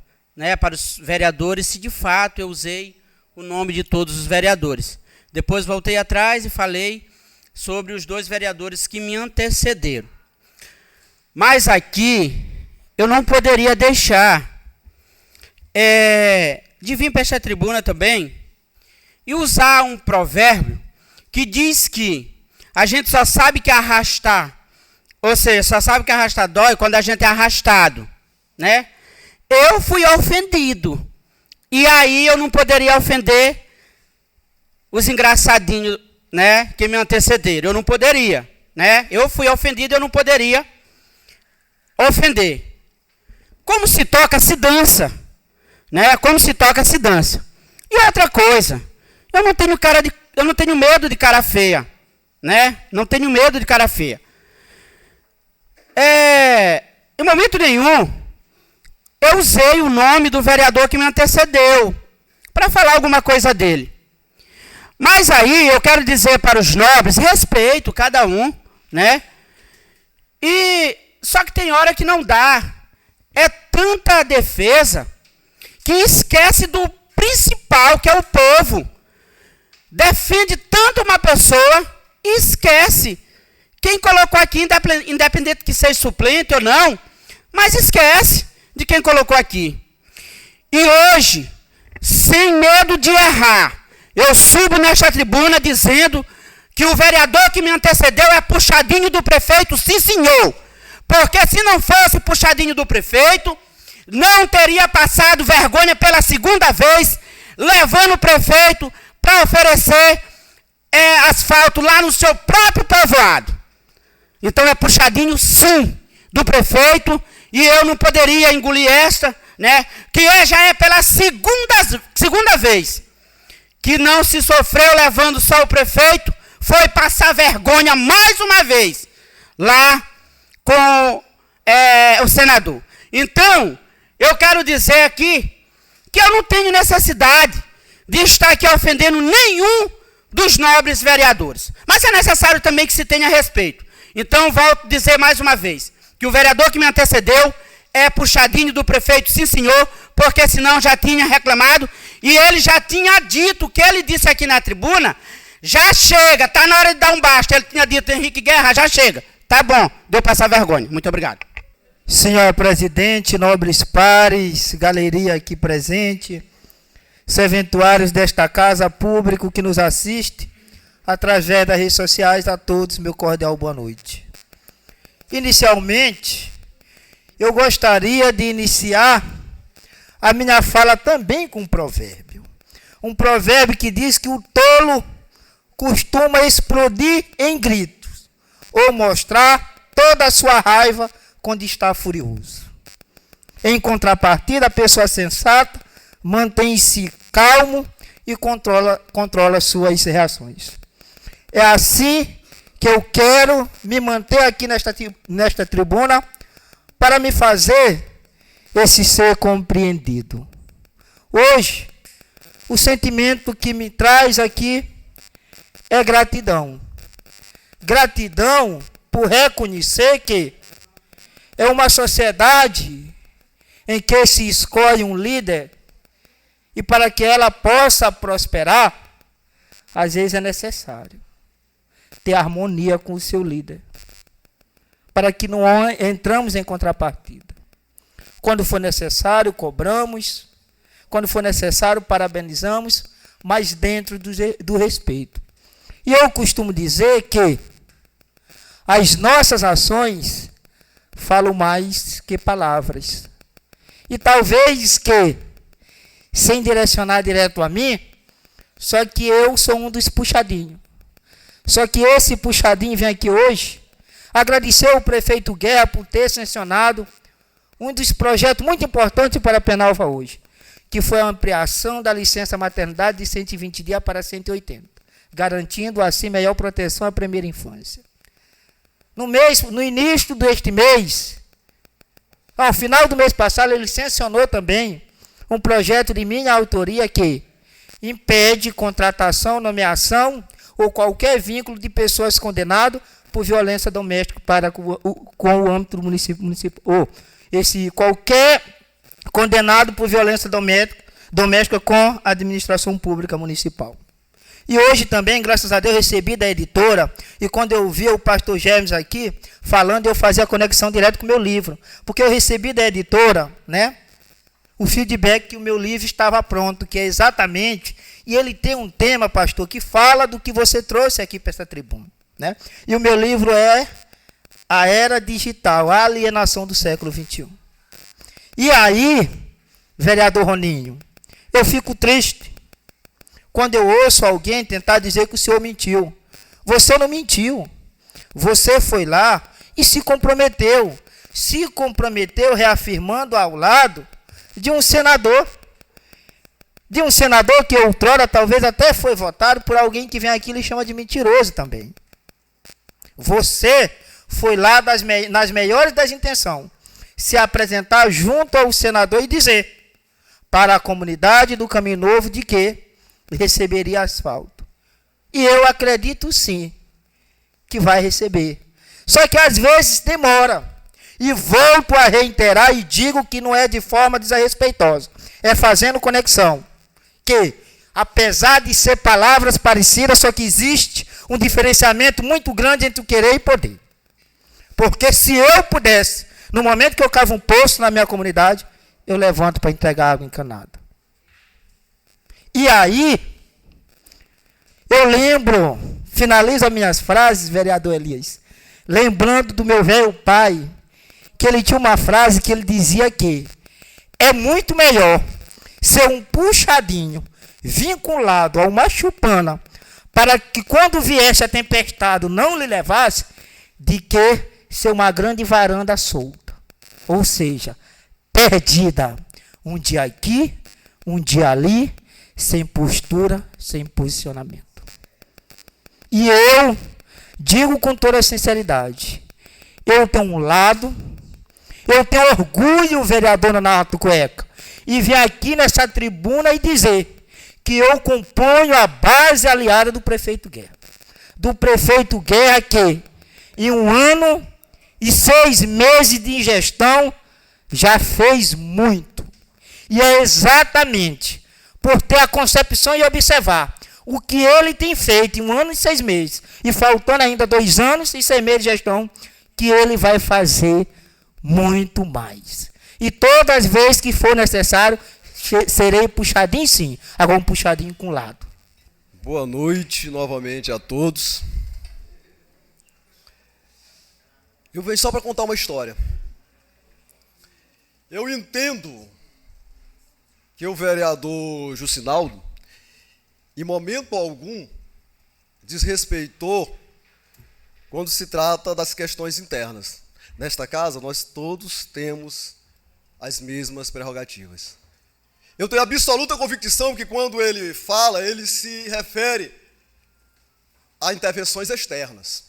para os vereadores, se de fato eu usei o nome de todos os vereadores. Depois voltei atrás e falei sobre os 2 vereadores que me antecederam. Mas aqui eu não poderia deixar de vir para esta tribuna também e usar um provérbio que diz que a gente só sabe que arrastar, ou seja, só sabe que arrastar dói quando a gente é arrastado, né? Eu fui ofendido, e aí eu não poderia ofender os engraçadinhos, que me antecederam. Eu não poderia, Eu fui ofendido, eu não poderia ofender. Como se toca, se dança, Como se toca, se dança. E outra coisa, eu não tenho medo de cara feia, Não tenho medo de cara feia. Em momento nenhum eu usei o nome do vereador que me antecedeu para falar alguma coisa dele. Mas aí eu quero dizer para os nobres, respeito cada um, E só que tem hora que não dá. É tanta defesa que esquece do principal, que é o povo. Defende tanto uma pessoa e esquece quem colocou aqui, independente que seja suplente ou não, mas esquece de quem colocou aqui. E hoje, sem medo de errar, eu subo nesta tribuna dizendo que o vereador que me antecedeu é puxadinho do prefeito, sim senhor. Porque se não fosse puxadinho do prefeito, não teria passado vergonha pela 2ª vez, levando o prefeito para oferecer asfalto lá no seu próprio povoado. Então é puxadinho sim do prefeito, e eu não poderia engolir esta, que já é pela segunda vez que não se sofreu levando só o prefeito, foi passar vergonha mais uma vez lá com o senador. Então, eu quero dizer aqui que eu não tenho necessidade de estar aqui ofendendo nenhum dos nobres vereadores. Mas é necessário também que se tenha respeito. Então, volto a dizer mais uma vez, que o vereador que me antecedeu é puxadinho do prefeito, sim senhor, porque senão já tinha reclamado, e ele já tinha dito, o que ele disse aqui na tribuna, já chega, está na hora de dar um basta. Ele tinha dito, Henrique Guerra, já chega. Tá bom, deu passar vergonha. Muito obrigado. Senhor presidente, nobres pares, galeria aqui presente, serventuários desta casa, público que nos assiste, através das redes sociais, a todos, meu cordial boa noite. Inicialmente, eu gostaria de iniciar a minha fala também com um provérbio. Um provérbio que diz que o tolo costuma explodir em gritos, ou mostrar toda a sua raiva quando está furioso. Em contrapartida, a pessoa sensata mantém-se calmo e controla suas reações. É assim que eu quero me manter aqui nesta tribuna para me fazer esse ser compreendido. Hoje, o sentimento que me traz aqui é gratidão. Gratidão por reconhecer que é uma sociedade em que se escolhe um líder e para que ela possa prosperar, às vezes é necessário ter harmonia com o seu líder, para que não entramos em contrapartida. Quando for necessário, cobramos, quando for necessário, parabenizamos, mas dentro do respeito. E eu costumo dizer que as nossas ações falam mais que palavras. E talvez que, sem direcionar direto a mim, só que eu sou um dos puxadinhos. Só que esse puxadinho vem aqui hoje agradecer ao prefeito Guerra por ter sancionado um dos projetos muito importantes para a Penalva hoje, que foi a ampliação da licença maternidade de 120 dias para 180, garantindo assim melhor proteção à primeira infância. No início deste mês, ao final do mês passado, ele sancionou também um projeto de minha autoria que impede contratação, nomeação ou qualquer vínculo de pessoas condenadas por violência doméstica com o âmbito do município, ou qualquer condenado por violência doméstica com a administração pública municipal. E hoje também, graças a Deus, recebi da editora, e quando eu vi o pastor Gêmeos aqui falando, eu fazia a conexão direto com o meu livro, porque eu recebi da editora, né, o feedback que o meu livro estava pronto, que é exatamente, e ele tem um tema, pastor, que fala do que você trouxe aqui para essa tribuna, né? E o meu livro é A Era Digital, a Alienação do Século XXI. E aí, vereador Roninho, eu fico triste quando eu ouço alguém tentar dizer que o senhor mentiu. Você não mentiu. Você foi lá e se comprometeu. Se comprometeu reafirmando ao lado de um senador. De um senador que outrora talvez até foi votado por alguém que vem aqui e lhe chama de mentiroso também. Você foi lá nas melhores das intenções se apresentar junto ao senador e dizer para a comunidade do Caminho Novo de que receberia asfalto. E eu acredito sim que vai receber. Só que às vezes demora. E volto a reiterar e digo que não é de forma desrespeitosa. É fazendo conexão. Que, apesar de ser palavras parecidas, só que existe um diferenciamento muito grande entre o querer e poder. Porque se eu pudesse, no momento que eu cavo um poço na minha comunidade, eu levanto para entregar água encanada. E aí, eu lembro, finalizo as minhas frases, vereador Elias, lembrando do meu velho pai, que ele tinha uma frase que ele dizia que é muito melhor ser um puxadinho vinculado a uma chupana para que quando viesse a tempestade não lhe levasse, de que ser uma grande varanda solta. Ou seja, perdida. Um dia aqui, um dia ali, sem postura, sem posicionamento. E eu digo com toda a sinceridade, eu tenho um lado Eu tenho orgulho, vereador Nonato Cueca, e vir aqui nessa tribuna e dizer que eu componho a base aliada do prefeito Guerra. Do prefeito Guerra que, em 1 ano e 6 meses de gestão, já fez muito. E é exatamente por ter a concepção e observar o que ele tem feito em 1 ano e 6 meses, e faltando ainda 2 anos e 6 meses de gestão, que ele vai fazer muito mais. E todas as vezes que for necessário, serei puxadinho sim, agora um puxadinho com o lado. Boa noite novamente a todos. Eu venho só para contar uma história. Eu entendo que o vereador Jucinaldo, em momento algum, desrespeitou quando se trata das questões internas. Nesta casa, nós todos temos as mesmas prerrogativas. Eu tenho absoluta convicção que quando ele fala, ele se refere a intervenções externas.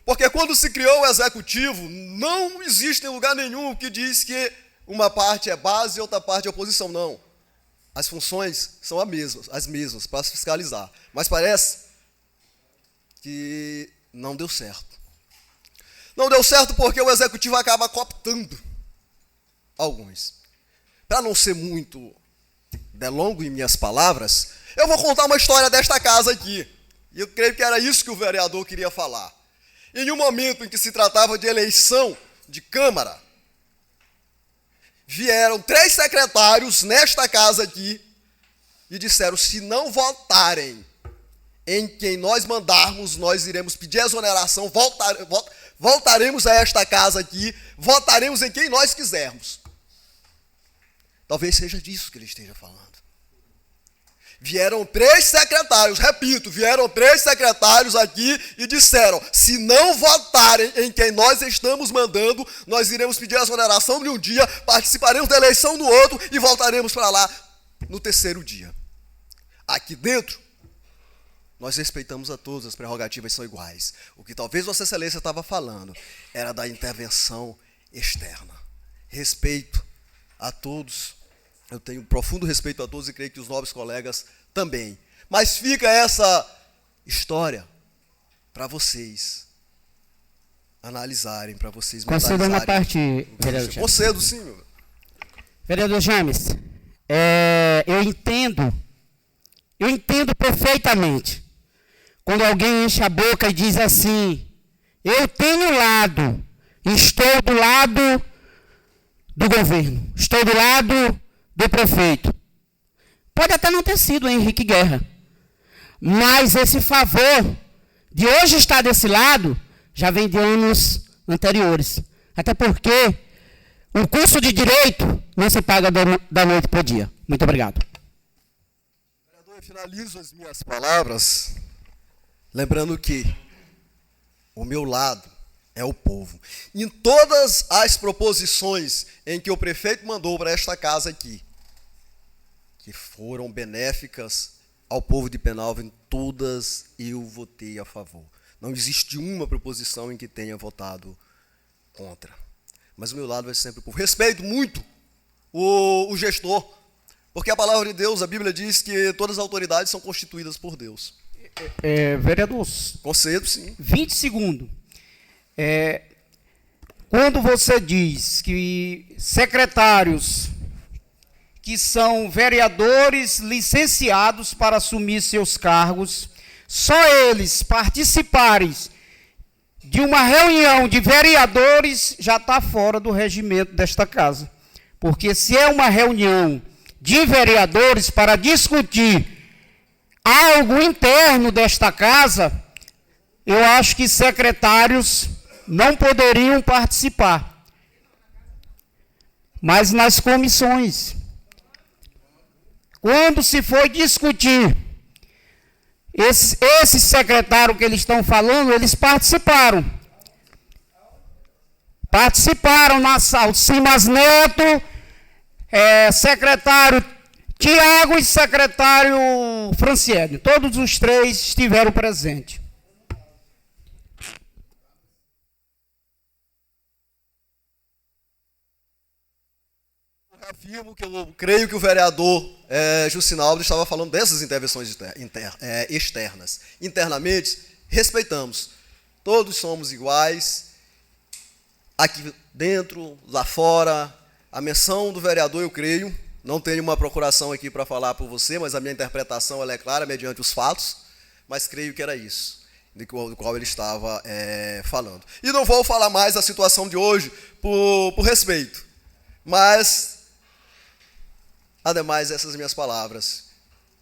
Porque quando se criou o executivo, não existe em lugar nenhum que diz que uma parte é base e outra parte é oposição, não. As funções são as mesmas para fiscalizar. Mas parece que não deu certo. Não deu certo porque o executivo acaba cooptando alguns. Para não ser muito delongo em minhas palavras, eu vou contar uma história desta casa aqui. E eu creio que era isso que o vereador queria falar. Em um momento em que se tratava de eleição de Câmara, vieram 3 secretários nesta casa aqui e disseram: se não votarem em quem nós mandarmos, nós iremos pedir exoneração, voltaremos a esta casa aqui, votaremos em quem nós quisermos. Talvez seja disso que ele esteja falando. Vieram 3 secretários, repito, vieram 3 secretários aqui e disseram: se não votarem em quem nós estamos mandando, nós iremos pedir a exoneração de um dia, participaremos da eleição no outro e voltaremos para lá no 3º dia. Aqui dentro, nós respeitamos a todos, as prerrogativas são iguais. O que talvez Vossa Excelência estava falando era da intervenção externa. Respeito a todos. Eu tenho profundo respeito a todos e creio que os nobres colegas também. Mas fica essa história para vocês analisarem, para vocês mentalizarem. Concedo uma parte, vereador James. Concedo, sim, meu. Vereador James, eu entendo perfeitamente quando alguém enche a boca e diz assim: eu tenho lado, estou do lado do governo, estou do lado do prefeito. Pode até não ter sido o Henrique Guerra, mas esse favor de hoje estar desse lado já vem de anos anteriores. Até porque o curso de Direito não se paga da noite para o dia. Muito obrigado. Vereador, eu finalizo as minhas palavras lembrando que o meu lado é o povo. Em todas as proposições em que o prefeito mandou para esta casa aqui, que foram benéficas ao povo de Penalva, em todas eu votei a favor. Não existe uma proposição em que tenha votado contra. Mas o meu lado é sempre o povo. Respeito muito o gestor, porque a palavra de Deus, a Bíblia diz que todas as autoridades são constituídas por Deus. Vereador, concedo, sim. 20 segundos. Quando você diz que secretários que são vereadores licenciados para assumir seus cargos, só eles participarem de uma reunião de vereadores, já está fora do regimento desta casa. Porque se é uma reunião de vereadores para discutir algo interno desta casa, eu acho que secretários não poderiam participar. Mas nas comissões, quando se foi discutir esse secretário que eles estão falando, eles participaram. Participaram na sala. Simas Neto, secretário Tiago e secretário Franciele. Todos os 3 estiveram presentes. afirmo que eu creio que o vereador Juscinaldo estava falando dessas intervenções externas. Internamente, respeitamos. Todos somos iguais. Aqui dentro, lá fora, a menção do vereador, eu creio, não tenho uma procuração aqui para falar por você, mas a minha interpretação ela é clara, mediante os fatos, mas creio que era isso, do qual ele estava falando. E não vou falar mais da situação de hoje, por respeito, mas, ademais, essas minhas palavras,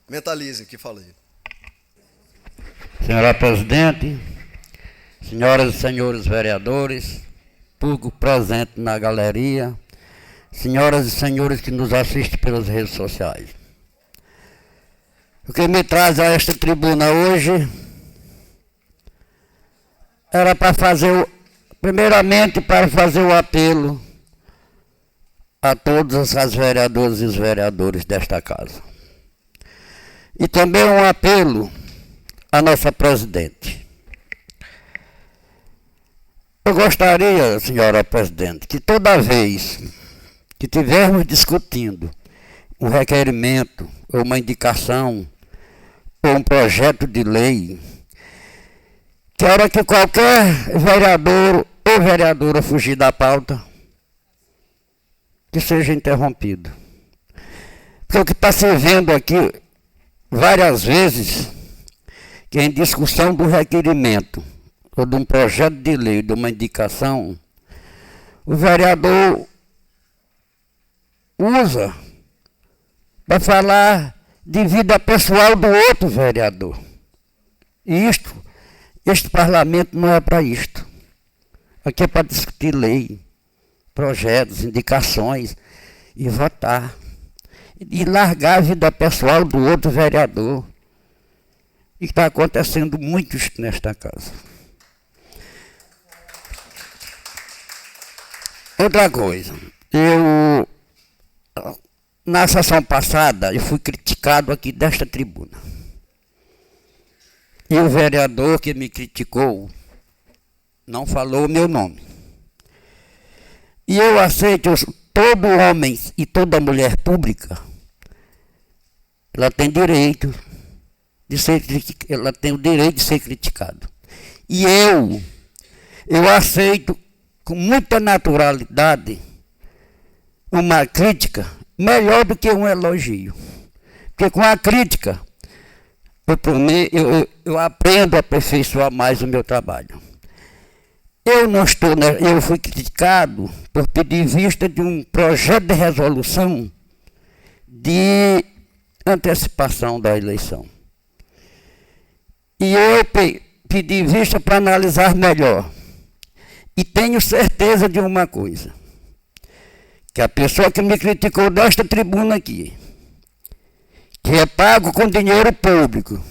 mentalizem o que falei. Senhora Presidente, senhoras e senhores vereadores, público presente na galeria, senhoras e senhores que nos assistem pelas redes sociais. O que me traz a esta tribuna hoje era para fazer, primeiramente, para fazer o apelo a todas as vereadoras e os vereadores desta casa. E também um apelo à nossa presidente. Eu gostaria, senhora presidente, que toda vez que estivermos discutindo um requerimento, ou uma indicação, ou um projeto de lei, que a hora que qualquer vereador ou vereadora fugir da pauta, que seja interrompido. Porque o que está se vendo aqui várias vezes, que em discussão do requerimento, ou de um projeto de lei, de uma indicação, o vereador usa para falar de vida pessoal do outro vereador. E este parlamento não é para isto. Aqui é para discutir lei, projetos, indicações e votar. E largar a vida pessoal do outro vereador. E está acontecendo muito isso nesta casa. Outra coisa, na sessão passada, eu fui criticado aqui desta tribuna. E o vereador que me criticou não falou o meu nome. E eu aceito, todo homem e toda mulher pública, ela tem direito de ser, ela tem o direito de ser criticado. E eu aceito com muita naturalidade uma crítica melhor do que um elogio. Porque com a crítica eu aprendo a aperfeiçoar mais o meu trabalho. Eu fui criticado por pedir vista de um projeto de resolução de antecipação da eleição. E eu pedi vista para analisar melhor. E tenho certeza de uma coisa, que a pessoa que me criticou desta tribuna aqui, que é pago com dinheiro público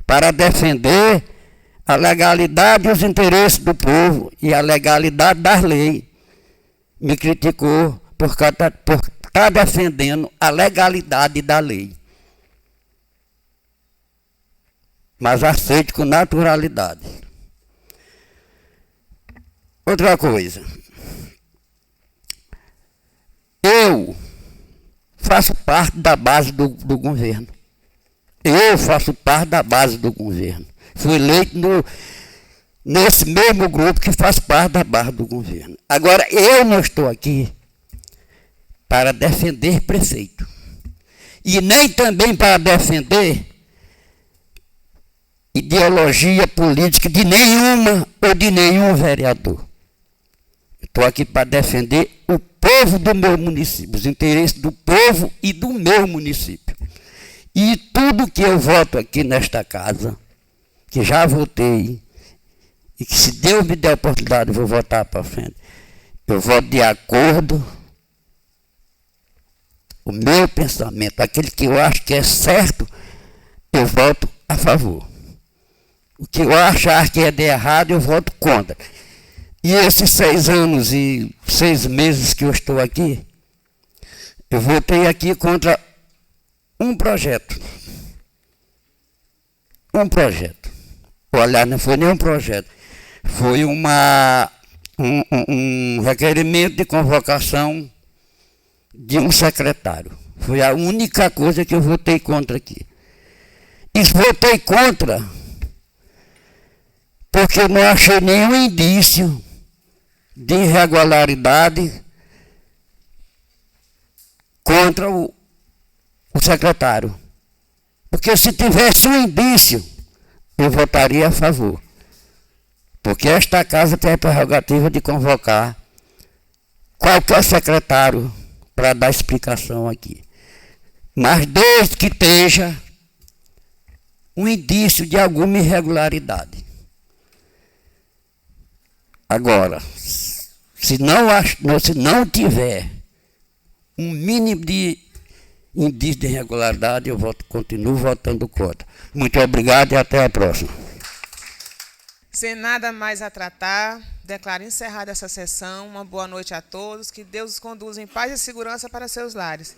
para defender a legalidade e os interesses do povo e a legalidade das leis, me criticou por estar defendendo a legalidade da lei. Mas aceito com naturalidade. Outra coisa, eu faço parte da base do governo. Eu faço parte da base do governo. Fui eleito nesse mesmo grupo que faz parte da base do governo. Agora, eu não estou aqui para defender prefeito. E nem também para defender ideologia política de nenhuma ou de nenhum vereador. Estou aqui para defender o povo do meu município, os interesses do povo e do meu município. E tudo que eu voto aqui nesta casa, que já votei, e que se Deus me der a oportunidade eu vou votar para frente, eu voto de acordo com o meu pensamento, aquele que eu acho que é certo, eu voto a favor. O que eu achar que é de errado, eu voto contra. E esses 6 anos e 6 meses que eu estou aqui, eu votei aqui contra um projeto. Um projeto. Olha, não foi nem um projeto. Foi um requerimento de convocação de um secretário. Foi a única coisa que eu votei contra aqui. E votei contra porque eu não achei nenhum indício de irregularidade contra o secretário. Porque se tivesse um indício, eu votaria a favor. Porque esta casa tem a prerrogativa de convocar qualquer secretário para dar explicação aqui. Mas desde que esteja um indício de alguma irregularidade. Agora, se não tiver um mínimo de indício de irregularidade, eu continuo votando contra. Muito obrigado e até a próxima. Sem nada mais a tratar, declaro encerrada essa sessão. Uma boa noite a todos. Que Deus os conduza em paz e segurança para seus lares.